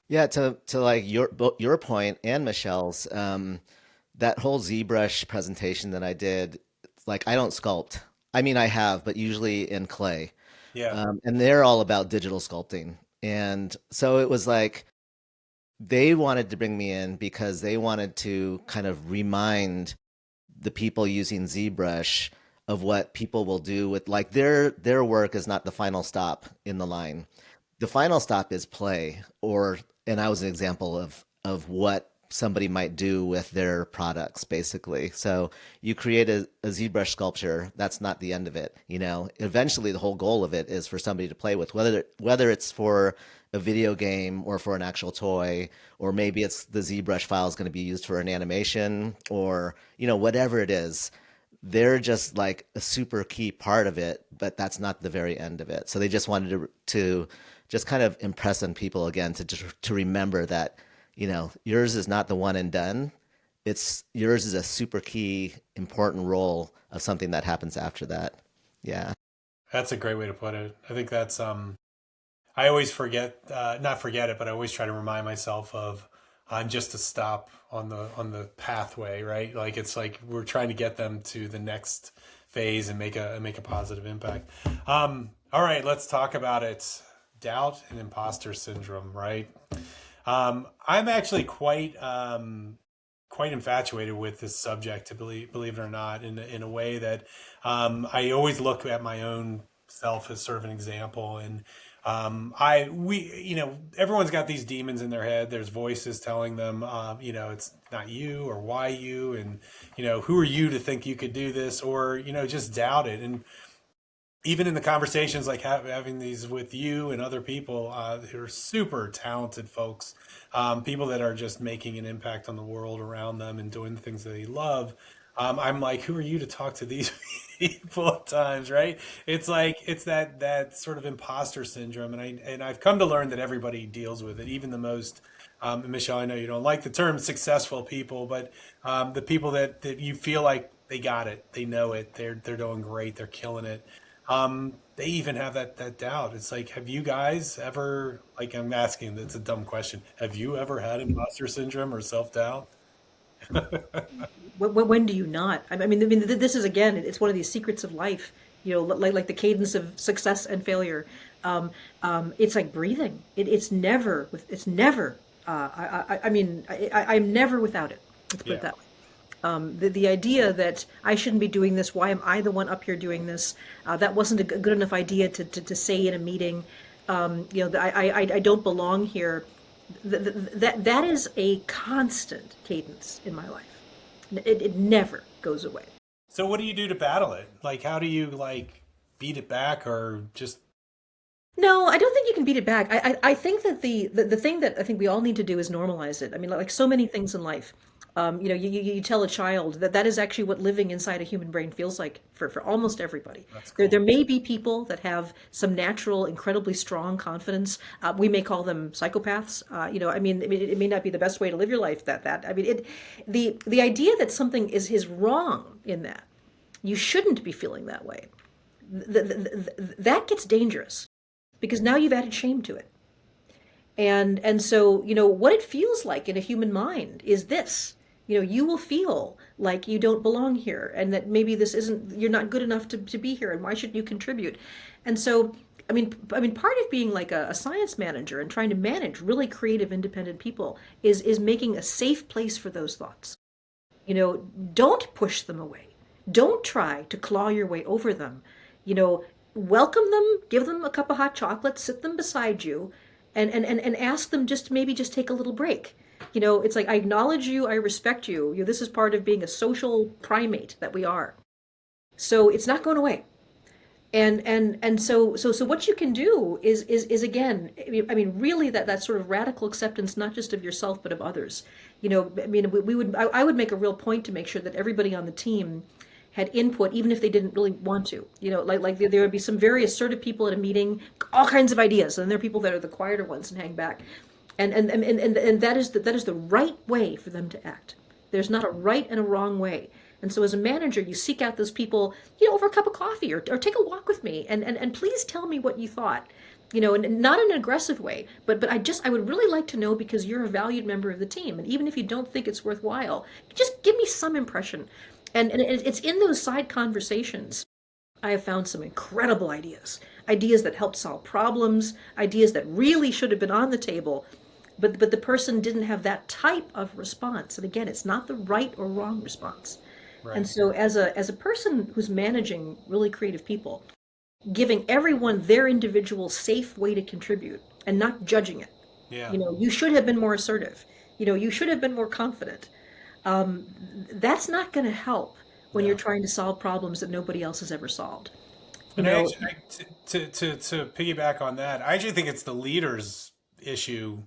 Yeah, to like your point and Michelle's, that whole ZBrush presentation that I did, it's like I don't sculpt. I mean, I have, but usually in clay. Yeah. And they're all about digital sculpting. And so it was like they wanted to bring me in because they wanted to kind of remind the people using ZBrush of what people will do with like their work is not the final stop in the line. The final stop is play, or and I was an example of what somebody might do with their products basically. So you create a ZBrush sculpture, that's not the end of it. Eventually the whole goal of it is for somebody to play with, whether it's for a video game or for an actual toy, or maybe it's the ZBrush file is going to be used for an animation, or whatever it is. They're just like a super key part of it, but that's not the very end of it. So they just wanted to just kind of impress on people again to remember that yours is not the one and done. It's yours is a super key important role of something that happens after that. Yeah. That's a great way to put it. I think that's I always forget, not forget it, but I always try to remind myself of I'm just a stop on the pathway, right? Like it's like we're trying to get them to the next phase and make a positive impact. All right, let's talk about it. Doubt and imposter syndrome, right? I'm actually quite infatuated with this subject, to believe it or not, in a way that I always look at my own self as sort of an example. And everyone's got these demons in their head. There's voices telling them, it's not you, or why you, and who are you to think you could do this, or just doubt it. And even in the conversations like having these with you and other people who are super talented folks, people that are just making an impact on the world around them and doing the things that they love, I'm like, who are you to talk to these people at times, right? It's like it's that sort of imposter syndrome, and I've come to learn that everybody deals with it, even the most. Michelle, I know you don't like the term successful people, but the people that you feel like they got it, they know it, they're doing great, they're killing it. They even have that doubt. It's like, have you guys ever, like, I'm asking, it's a dumb question. Have you ever had imposter syndrome or self-doubt? When do you not? This is again, it's one of these secrets of life. Like the cadence of success and failure. It's like breathing. It's never. I'm never without it. Let's put it Yeah. that way. The idea that I shouldn't be doing this, why am I the one up here doing this? That wasn't a good enough idea to say in a meeting. I don't belong here. That is a constant cadence in my life. It never goes away. So what do you do to battle it? Like, how do you like beat it back, or just, No, I don't think you can beat it back. I think that the thing that I think we all need to do is normalize it. I mean, like so many things in life. You tell a child that that is actually what living inside a human brain feels like for almost everybody. that's There cool. may be people that have some natural, incredibly strong confidence. We may call them psychopaths. It may not be the best way to live your life. The idea that something is wrong in that you shouldn't be feeling that way. That gets dangerous because now you've added shame to it. And so what it feels like in a human mind is this. You will feel like you don't belong here, and that maybe this isn't, you're not good enough to be here, and why should you contribute? And so part of being like a science manager and trying to manage really creative independent people is making a safe place for those thoughts. Don't push them away. Don't try to claw your way over them. You know, welcome them, give them a cup of hot chocolate, sit them beside you, and ask them just to maybe just take a little break. It's like, I acknowledge you, I respect you. This is part of being a social primate that we are. So it's not going away. And so what you can do is again, really that sort of radical acceptance, not just of yourself but of others. I would make a real point to make sure that everybody on the team had input, even if they didn't really want to. Like there would be some very assertive people at a meeting, all kinds of ideas, and there are people that are the quieter ones and hang back. And that is the right way for them to act. There's not a right and a wrong way. And so as a manager, you seek out those people, over a cup of coffee, or take a walk with me, and please tell me what you thought. And not in an aggressive way, but I would really like to know, because you're a valued member of the team. And even if you don't think it's worthwhile, just give me some impression. And it's in those side conversations I have found some incredible ideas that helped solve problems, ideas that really should have been on the table, but the person didn't have that type of response. And again, it's not the right or wrong response. And Right. so as a person who's managing really creative people, giving everyone their individual safe way to contribute and not judging it. Yeah. You should have been more assertive. You should have been more confident. Um, that's not going to help when you're No. trying to solve problems that nobody else has ever solved. You And I know, actually, to piggyback on that, I actually think it's the leader's issue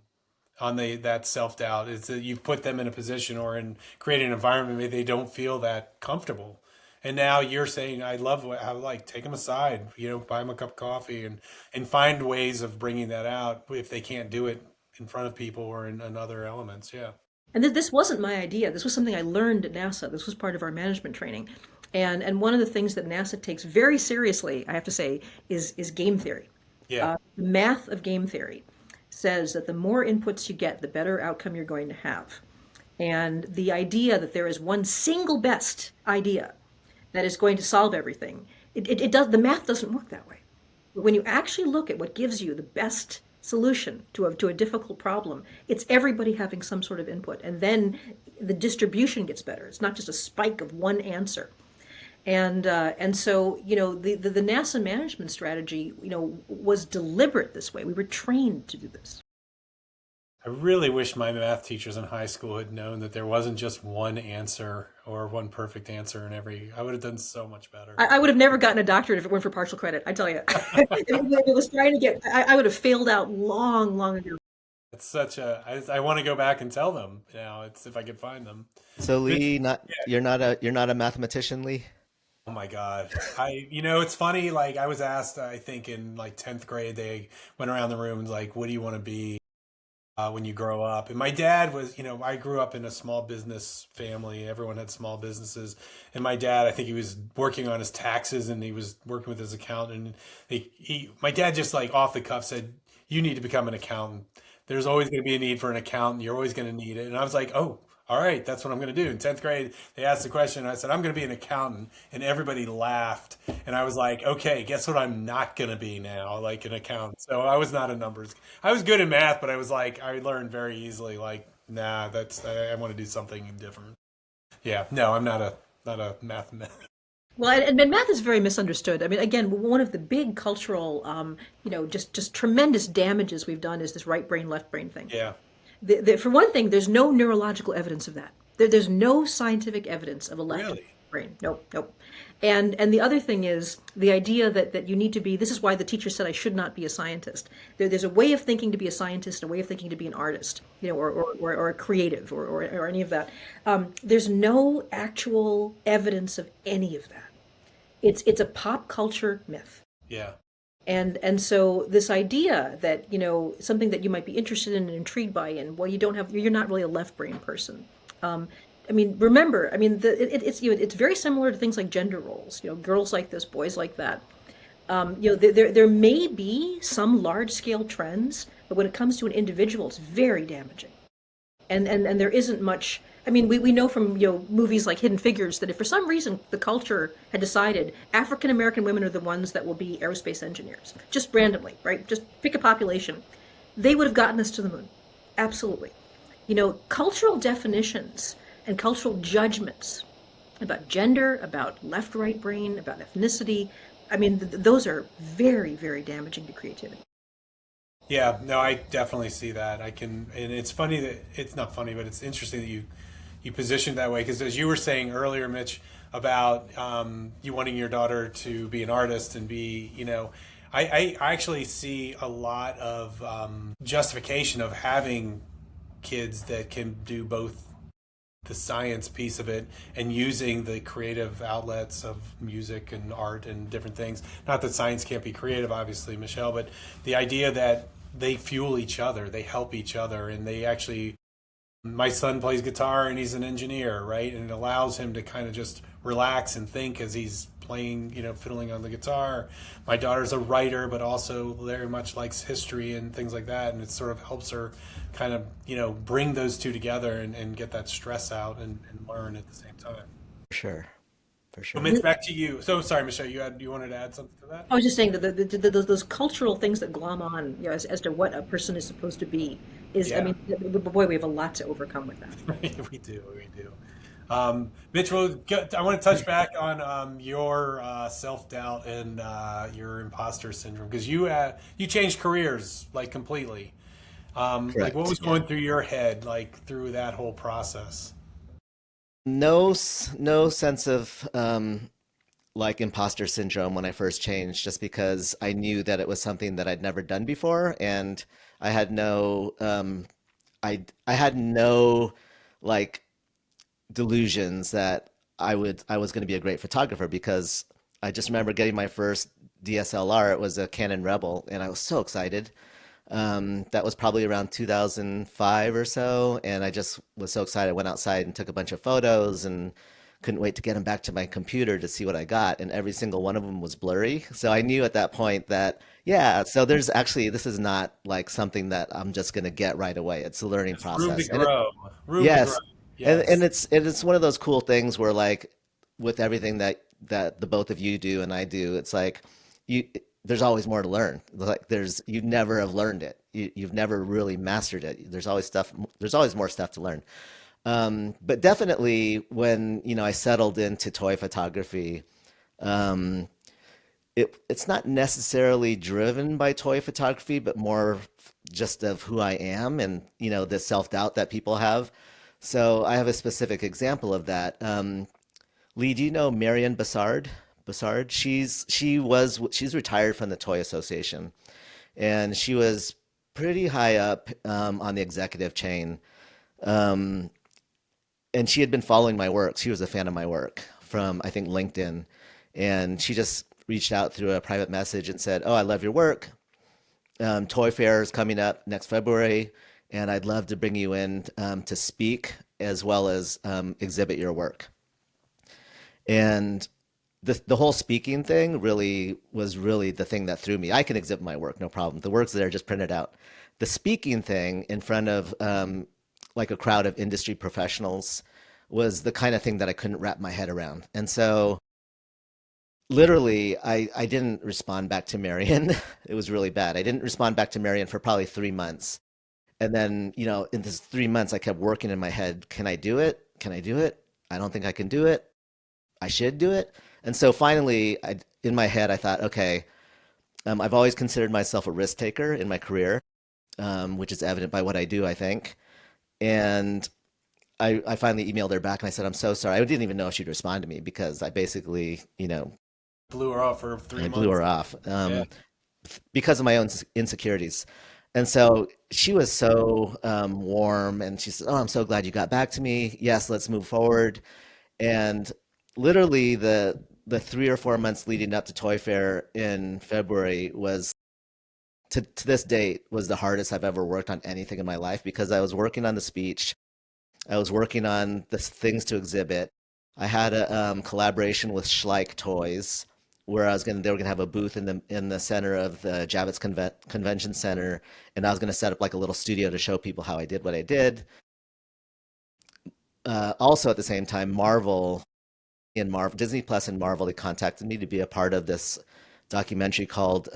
on that self doubt. Is that you've put them in a position or in creating an environment where they don't feel that comfortable. And now you're saying, I love how, like, take them aside, buy them a cup of coffee, and find ways of bringing that out if they can't do it in front of people or in other elements. Yeah. and this wasn't my idea. This was something I learned at NASA. This was part of our management training. And one of the things that NASA takes very seriously, I have to say, is game theory. Yeah. The math of game theory says that the more inputs you get, the better outcome you're going to have. And the idea that there is one single best idea that is going to solve everything. It does, the math doesn't work that way. But when you actually look at what gives you the best solution to a difficult problem, it's everybody having some sort of input. And then the distribution gets better. It's not just a spike of one answer. And so, the NASA management strategy, was deliberate this way. We were trained to do this. I really wish my math teachers in high school had known that there wasn't just one answer or one perfect answer in every. I would have done so much better. I would have never gotten a doctorate if it weren't for partial credit. I tell you, if it was trying to get, I would have failed out long, long ago. It's such a. I want to go back and tell them now. It's if I could find them. So Mitch, Lee, not yeah. you're not a mathematician, Lee? Oh my God. It's funny. Like I was asked, I think in like 10th grade, they went around the room and like, what do you want to be when you grow up? And my dad was, I grew up in a small business family. Everyone had small businesses. And my dad, I think he was working on his taxes and he was working with his accountant. And my dad just like off the cuff said, you need to become an accountant. There's always going to be a need for an accountant. You're always going to need it. And I was like, oh, all right, that's what I'm going to do. In 10th grade, they asked the question, and I said, I'm going to be an accountant. And everybody laughed. And I was like, okay, guess what I'm not going to be now? Like an accountant. So I was not a numbers. I was good in math, but I was like, I learned very easily, like, nah, I want to do something different. Yeah, no, I'm not a math. Well, and math is very misunderstood. I mean, again, one of the big cultural, just tremendous damages we've done is this right brain, left brain thing. Yeah, For one thing, there's no neurological evidence of that. There's no scientific evidence of a left really. brain. Nope, nope. And the other thing is the idea that you need to be. This is why the teacher said I should not be a scientist. There's a way of thinking to be a scientist, a way of thinking to be an artist, or a creative, or any of that. There's no actual evidence of any of that. It's a pop culture myth. Yeah, And so this idea that, something that you might be interested in and intrigued by, and well, you're not really a left brain person. I mean, remember, I mean, it's very similar to things like gender roles. Girls like this, boys like that. There may be some large scale trends, but when it comes to an individual, it's very damaging. And there isn't much. I mean, we know from movies like Hidden Figures that if for some reason the culture had decided African American women are the ones that will be aerospace engineers, just randomly, right? Just pick a population, they would have gotten us to the moon. Absolutely. Cultural definitions and cultural judgments about gender, about left right brain, about ethnicity. I mean, those are very, very damaging to creativity. yeah. No, I definitely see that. And it's funny that it's not funny, but it's interesting that you positioned that way because as you were saying earlier, Mitch, about you wanting your daughter to be an artist and be, I actually see a lot of justification of having kids that can do both the science piece of it and using the creative outlets of music and art and different things. Not that science can't be creative, obviously, Michelle, but the idea that they fuel each other, they help each other, and they actually. My son plays guitar and he's an engineer, right? And it allows him to kind of just relax and think as he's playing, fiddling on the guitar. My daughter's a writer, but also very much likes history and things like that. And it sort of helps her kind of, bring those two together and get that stress out and learn at the same time. For sure, for So sure. Mitch, back to you. So sorry, Michelle, you wanted to add something to that? I was just saying that those cultural things that glom on, as to what a person is supposed to be is, I Yeah, mean, boy, we have a lot to overcome with that. we do, we do. Mitch, I want to touch back on your self-doubt and your imposter syndrome because you changed careers like completely. Like what Correct. was Yeah. going through your head like through that whole process? No sense of like imposter syndrome when I first changed, just because I knew that it was something that I'd never done before, and I had no I had no like delusions that I was going to be a great photographer because I just remember getting my first DSLR. It was a Canon Rebel, and I was so excited. That was probably around 2005 or so, and I just was so excited. I went outside and took a bunch of photos and couldn't wait to get them back to my computer to see what I got. And every single one of them was blurry. So I knew at that point that, yeah, so there's actually, this is not like something that I'm just going to get right away. It's a learning Just room to process. grow, room to grow. Yes, and Yes. it's one of those cool things where like with everything that that the both of you do and I do, it's like you there's always more to learn. Like you never have learned it. You've never really mastered it. There's always more stuff to learn. But definitely when, I settled into toy photography, um, it's not necessarily driven by toy photography, but more just of who I am and, the self-doubt that people have. So I have a specific example of that. Lee, do you know Marion Bassard? Bassard? She's retired from the Toy Association, and she was pretty high up on the executive chain. Um, and she had been following my work. She was a fan of my work from, I think, LinkedIn. And she just reached out through a private message and said, "Oh, I love your work. Toy Fair is coming up next February, and I'd love to bring you in to speak as well as exhibit your work." And the whole speaking thing was really the thing that threw me. I can exhibit my work, no problem. The work's there, just print it out. The speaking thing in front of like a crowd of industry professionals was the kind of thing that I couldn't wrap my head around. And so literally, I didn't respond back to Marion. It was really bad. I didn't respond back to Marion for probably 3 months. And then, in this 3 months, I kept working in my head. Can I do it? Can I do it? I don't think I can do it. I should do it. And so finally, in my head, I thought, okay, I've always considered myself a risk taker in my career, which is evident by what I do, I think. And I finally emailed her back and I said, "I'm so sorry." I didn't even know if she'd respond to me because I basically, Blew her off for three I blew months. her off Yeah. because of my own insecurities. And so she was so warm, and she said, "Oh, I'm so glad you got back to me. Yes, let's move forward." And literally the 3 or 4 months leading up to Toy Fair in February was to this date was the hardest I've ever worked on anything in my life because I was working on the speech, I was working on the things to exhibit. I had a collaboration with Schleich Toys, where they were gonna have a booth in the center of the Javits Convention Center, and I was gonna set up like a little studio to show people how I did what I did. Also at the same time, Marvel, Disney Plus and Marvel, they contacted me to be a part of this documentary called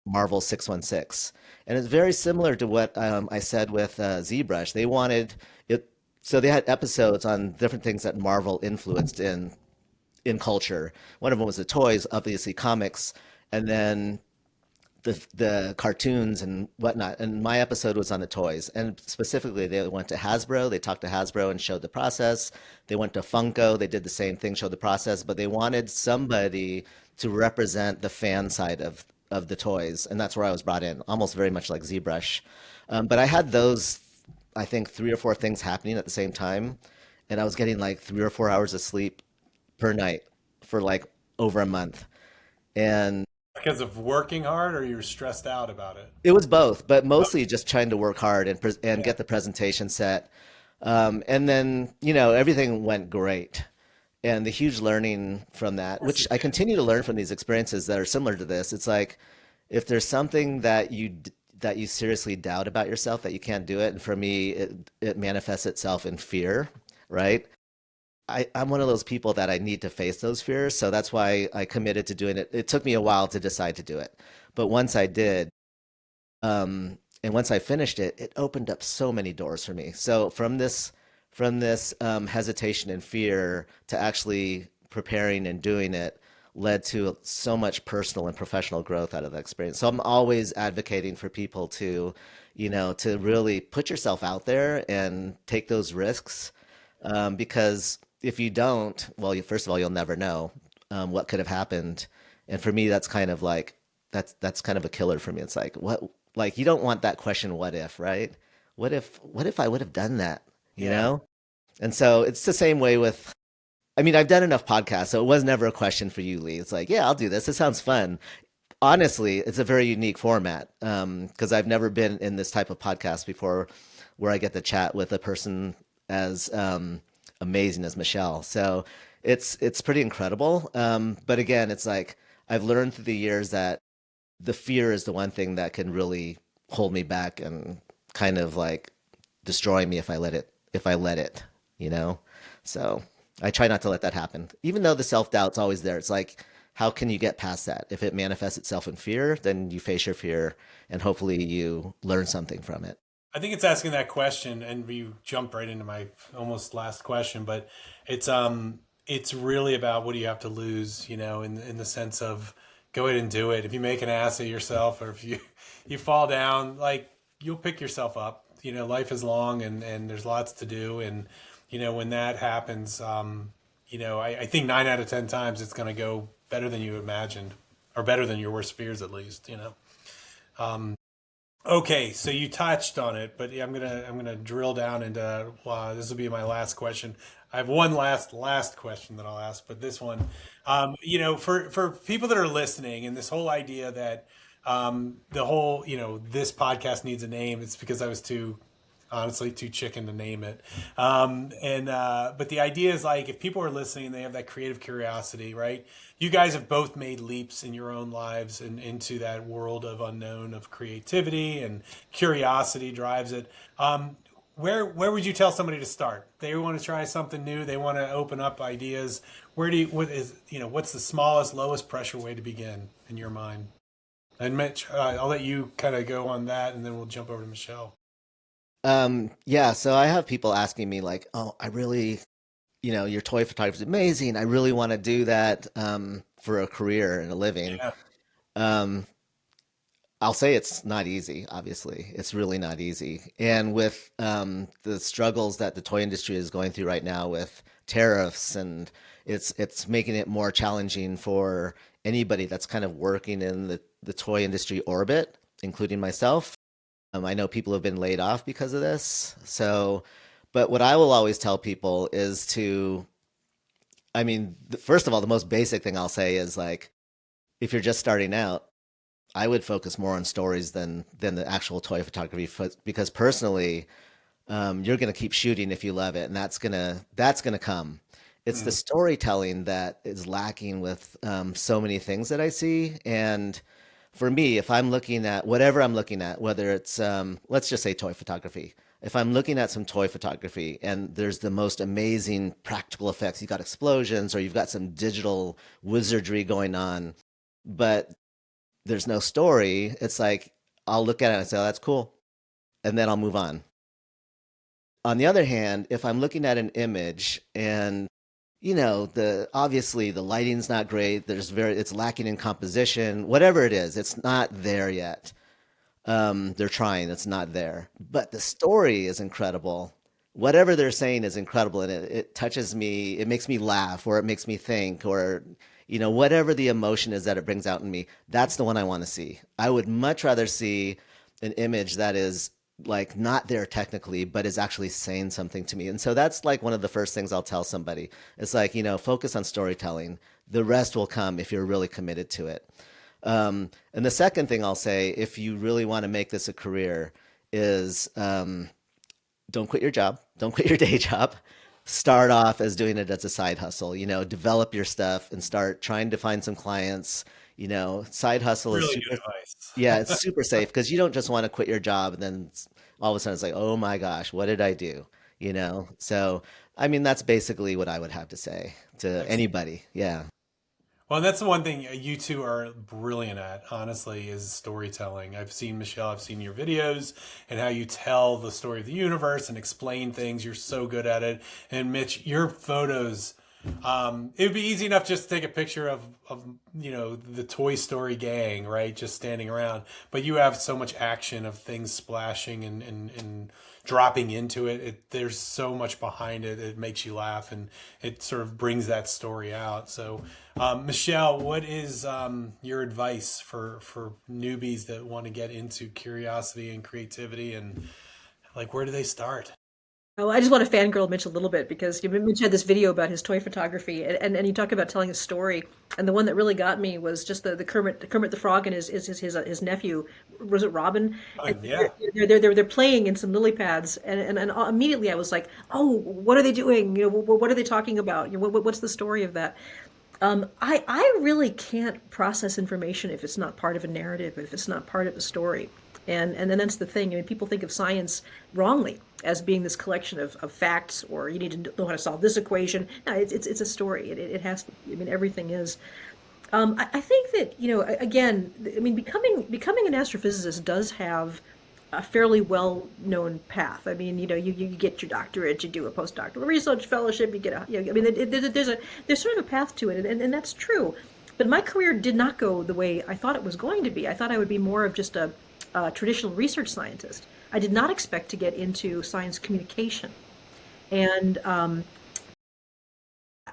Marvel 616. And it's very similar to what I said with ZBrush. They wanted it, so they had episodes on different things that Marvel influenced in culture. One of them was the toys, obviously comics, and then the cartoons and whatnot. And my episode was on the toys. And specifically, they went to Hasbro. They talked to Hasbro and showed the process. They went to Funko. They did the same thing, showed the process. But they wanted somebody to represent the fan side of the toys, and that's where I was brought in, almost very much like ZBrush. But I had those, I think, 3 or 4 things happening at the same time, and I was getting like 3 or 4 hours of sleep per night for like over a month. And Because of working hard, or you were stressed out about it? it was both, but mostly Okay. just trying to work hard and Yeah. get the presentation set. And then, everything went great. And the huge learning from Of that, course which it I did. continue to learn from these experiences that are similar to this, it's like if there's something that you seriously doubt about yourself that you can't do it, and for me, it manifests itself in fear, right? I'm one of those people that I need to face those fears, so that's why I committed to doing it. It took me a while to decide to do it, but once I did, and once I finished it, it opened up so many doors for me. So from this hesitation and fear to actually preparing and doing it led to so much personal and professional growth out of that experience. So I'm always advocating for people to really put yourself out there and take those risks, because if you don't, well, first of all, you'll never know what could have happened. And for me, that's kind of like that's kind of a killer for me. It's like like you don't want that question, what if, right? What if I would have done that, you Yeah. know? And so it's the same way with, I mean, I've done enough podcasts, so it was never a question for you, Lee. It's like, yeah, I'll do this. It sounds fun. Honestly, it's a very unique format because I've never been in this type of podcast before where I get to chat with a person as amazing as Michelle. So it's pretty incredible. But again, it's like I've learned through the years that the fear is the one thing that can really hold me back and kind of like destroy me if I let it, you know? So. I try not to let that happen, even though the self-doubt's always there. It's like, how can you get past that? If it manifests itself in fear, then you face your fear and hopefully you learn something from it. I think it's asking that question, and we jump right into my almost last question, but it's really about what do you have to lose, in the sense of go ahead and do it. If you make an ass of yourself, or if you you fall down, like you'll pick yourself up. Life is long, and there's lots to do, and when that happens, I think 9 out of 10 times it's going to go better than you imagined, or better than your worst fears, at least. Okay, so you touched on it, but yeah, I'm gonna drill down into. This will be my last question. I have one last question that I'll ask, but this one, for people that are listening, and this whole idea that the whole, this podcast needs a name. It's because I was too honestly too chicken to name it. And But the idea is, like, if people are listening and they have that creative curiosity, right? You guys have both made leaps in your own lives and into that world of unknown of creativity, and curiosity drives it. Where would you tell somebody to start? They want to try something new. They want to open up ideas. What's the smallest, lowest pressure way to begin in your mind? And Mitch, I'll let you kind of go on that, and then we'll jump over to Michelle. Yeah, so I have people asking me like, "Oh, I really, your toy photography is amazing. I really want to do that for a career and a living." Yeah, Um, I'll say it's not easy, obviously. It's really not easy. And with the struggles that the toy industry is going through right now with tariffs, and it's making it more challenging for anybody that's kind of working in the toy industry orbit, including myself. I know people have been laid off because of this. So, but what I will always tell people is I mean, first of all, the most basic thing I'll say is like, if you're just starting out, I would focus more on stories than the actual toy photography, because personally, you're gonna keep shooting if you love it, and that's gonna come. It's the mm, storytelling that is lacking with so many things that I see. And for me, if I'm looking at whatever I'm looking at, whether it's let's just say toy photography. If I'm looking at some toy photography and there's the most amazing practical effects, you've got explosions or you've got some digital wizardry going on, but there's no story, it's like I'll look at it and say, "Oh, that's cool," and then I'll move on. On the other hand, if I'm looking at an image and the obviously the lighting's not great, it's lacking in composition, whatever it is, it's not there yet. They're trying, it's not there. But the story is incredible. Whatever they're saying is incredible, and it touches me, it makes me laugh, or it makes me think, or whatever the emotion is that it brings out in me, that's the one I want to see. I would much rather see an image that is like not there technically, but is actually saying something to me. And so that's like one of the first things I'll tell somebody. It's like, focus on storytelling. The rest will come if you're really committed to it. And the second thing I'll say, if you really want to make this a career, is don't quit your job. Don't quit your day job. Start off as doing it as a side hustle. Develop your stuff and start trying to find some clients. Side hustle is really super. good Yeah, it's advice. super safe because you don't just want to quit your job and then all of a sudden it's like, oh my gosh, what did I do? So I mean, that's basically what I would have to say to Excellent. anybody. Yeah. Well, that's the one thing you two are brilliant at, honestly, is storytelling. I've seen Michelle, I've seen your videos and how you tell the story of the universe and explain things. You're so good at it. And Mitch, your photos, it would be easy enough just to take a picture of the Toy Story gang, right? Just standing around. But you have so much action of things splashing and dropping into it. There's so much behind it. It makes you laugh, and it sort of brings that story out. So, Michelle, what is your advice for newbies that want to get into curiosity and creativity, and like where do they start? Oh, I just want to fangirl Mitch a little bit because Mitch had this video about his toy photography, and you talk about telling a story. And the one that really got me was just the Kermit the Frog and his nephew, was it Robin? Oh, And yeah. they're playing in some lily pads, and immediately I was like, oh, what are they doing? What are they talking about? What's the story of that? I really can't process information if it's not part of a narrative, if it's not part of a story. And then that's the thing. I mean, people think of science wrongly. as being this collection of facts, or you need to know how to solve this equation. No, it's a story. It has to. I mean, everything is. I think that, again, I mean, becoming an astrophysicist does have a fairly well-known path. I mean, you get your doctorate, you do a postdoctoral research fellowship, you get I mean, there's sort of a path to it, and that's true. But my career did not go the way I thought it was going to be. I thought I would be more of just a traditional research scientist. I did not expect to get into science communication. And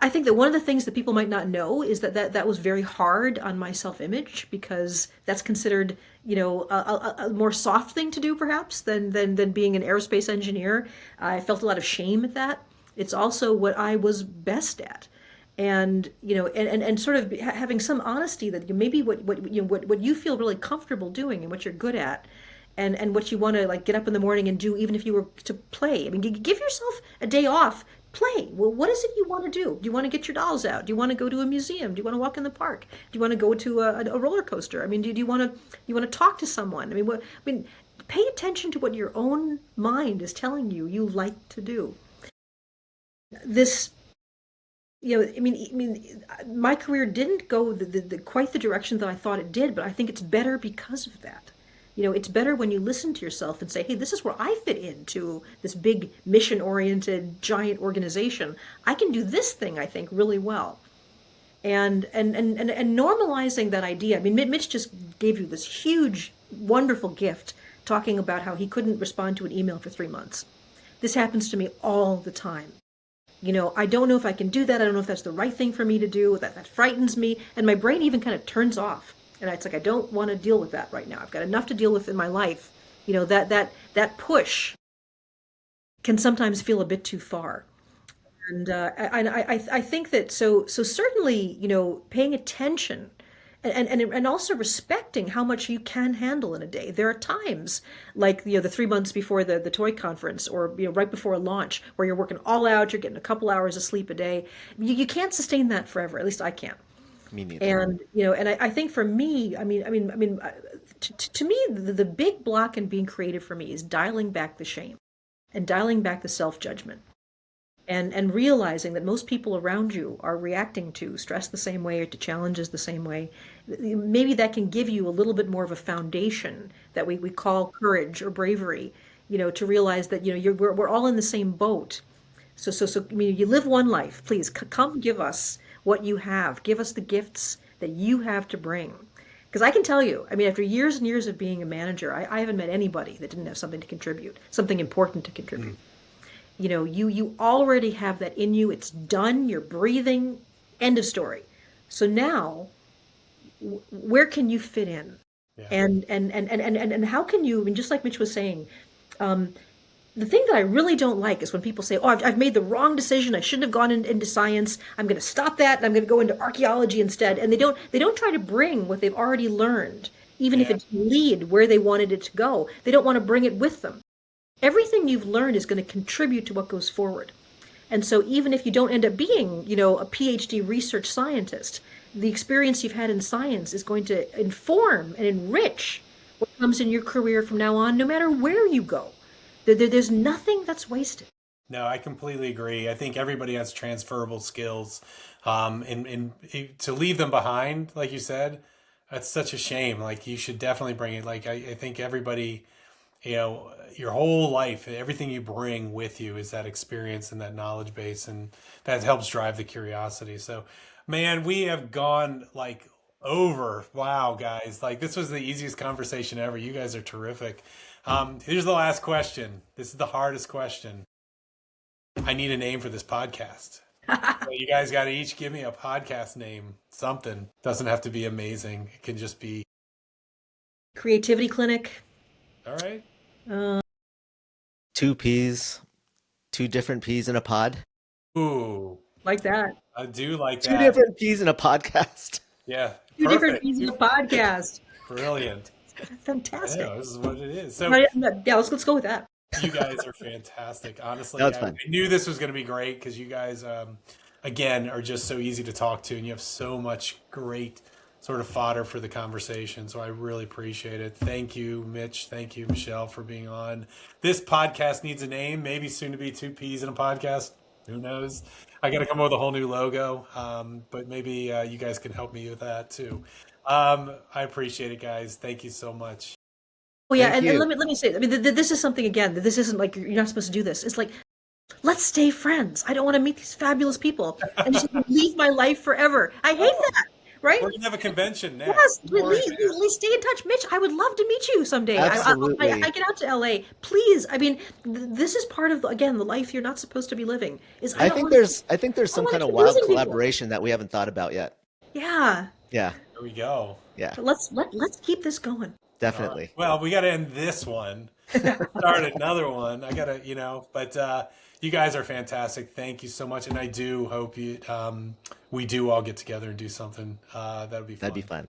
I think that one of the things that people might not know is that was very hard on my self-image, because that's considered, a more soft thing to do perhaps than being an aerospace engineer. I felt a lot of shame at that. It's also what I was best at. And and sort of having some honesty that maybe what you feel really comfortable doing and what you're good at, and what you want to like get up in the morning and do, even if you were to play. I mean, give yourself a day off. Play. Well, what is it you want to do? Do you want to get your dolls out? Do you want to go to a museum? Do you want to walk in the park? Do you want to go to a roller coaster? I mean, do you want to talk to someone? I mean, pay attention to what your own mind is telling you like to do. This, I mean, my career didn't go quite the direction that I thought it did, but I think it's better because of that. It's better when you listen to yourself and say, hey, this is where I fit into this big mission-oriented giant organization. I can do this thing, I think, really well. And normalizing that idea. I mean, Mitch just gave you this huge, wonderful gift talking about how he couldn't respond to an email for 3 months. This happens to me all the time. I don't know if I can do that. I don't know if that's the right thing for me to do. That frightens me. And my brain even kind of turns off. And it's like, I don't want to deal with that right now. I've got enough to deal with in my life. That push can sometimes feel a bit too far. And I think that so certainly, paying attention and also respecting how much you can handle in a day. There are times like, the 3 months before the toy conference, or, right before a launch, where you're working all out, you're getting a couple hours of sleep a day. You can't sustain that forever. At least I can't. Me neither. And and I think for me, to me, the big block in being creative for me is dialing back the shame and dialing back the self-judgment, and realizing that most people around you are reacting to stress the same way, or to challenges the same way. Maybe that can give you a little bit more of a foundation that we call courage or bravery. To realize that we're all in the same boat. So you live one life. Please come give us what you have. Give us the gifts that you have to bring. Because I can tell you, after years and years of being a manager, I haven't met anybody that didn't have something to contribute, something important to contribute. You already have that in you. It's done. You're breathing. End of story. So now, where can you fit in? Yeah. And how can you? Just like Mitch was saying, the thing that I really don't like is when people say, oh, I've made the wrong decision. I shouldn't have gone into science. I'm going to stop that, and I'm going to go into archaeology instead. And they don't try to bring what they've already learned, even if it didn't lead where they wanted it to go. They don't want to bring it with them. Everything you've learned is going to contribute to what goes forward. And so even if you don't end up being, a PhD research scientist, the experience you've had in science is going to inform and enrich what comes in your career from now on, no matter where you go. There's nothing that's wasted. No, I completely agree. I think everybody has transferable skills, and to leave them behind, like you said, that's such a shame. Like, you should definitely bring it. Like, I think everybody, your whole life, everything you bring with you is that experience and that knowledge base, and that helps drive the curiosity. So, man, we have gone like over. Wow, guys, like this was the easiest conversation ever. You guys are terrific. Here's the last question. This is the hardest question. I need a name for this podcast. So you guys got to each give me a podcast name. Something. Doesn't have to be amazing. It can just be Creativity Clinic. All right. 2 peas, 2 different peas in a pod. Ooh, Like that. I do like 2 that. different peas in a podcast. Yeah. 2 different pieces of podcast. Brilliant. Fantastic. Yeah, this is what it is. So Yeah, let's go with that. you guys are fantastic. Honestly, That's I fun. knew this was going to be great because you guys, again, are just so easy to talk to, and you have so much great sort of fodder for the conversation. So I really appreciate it. Thank you, Mitch. Thank you, Michelle, for being on. This podcast needs a name, maybe soon to be two P's in a podcast. Who knows? I got to come up with a whole new logo, but maybe you guys can help me with that too. I appreciate it, guys. Thank you so much. Oh yeah, Thank and you. let me say, I mean, this is something again. That This isn't like you're not supposed to do this. It's like, let's stay friends. I don't want to meet these fabulous people and just leave my life forever. I hate that, right? We're going to have a convention next. Yes, Don't worry, man. please stay in touch, Mitch. I would love to meet you someday. Absolutely. I get out to LA, please. I mean, this is part of again the life you're not supposed to be living. Is I don't think wanna- there's I some wanna kind of keep wild losing people. collaboration that we haven't thought about yet. Yeah, Yeah, There we go. yeah, let's keep this going. definitely. Well, we got to end this one. Start another one. I got to, but you guys are fantastic. Thank you so much. And I do hope we do all get together and do something. That would be fun. That'd be fun.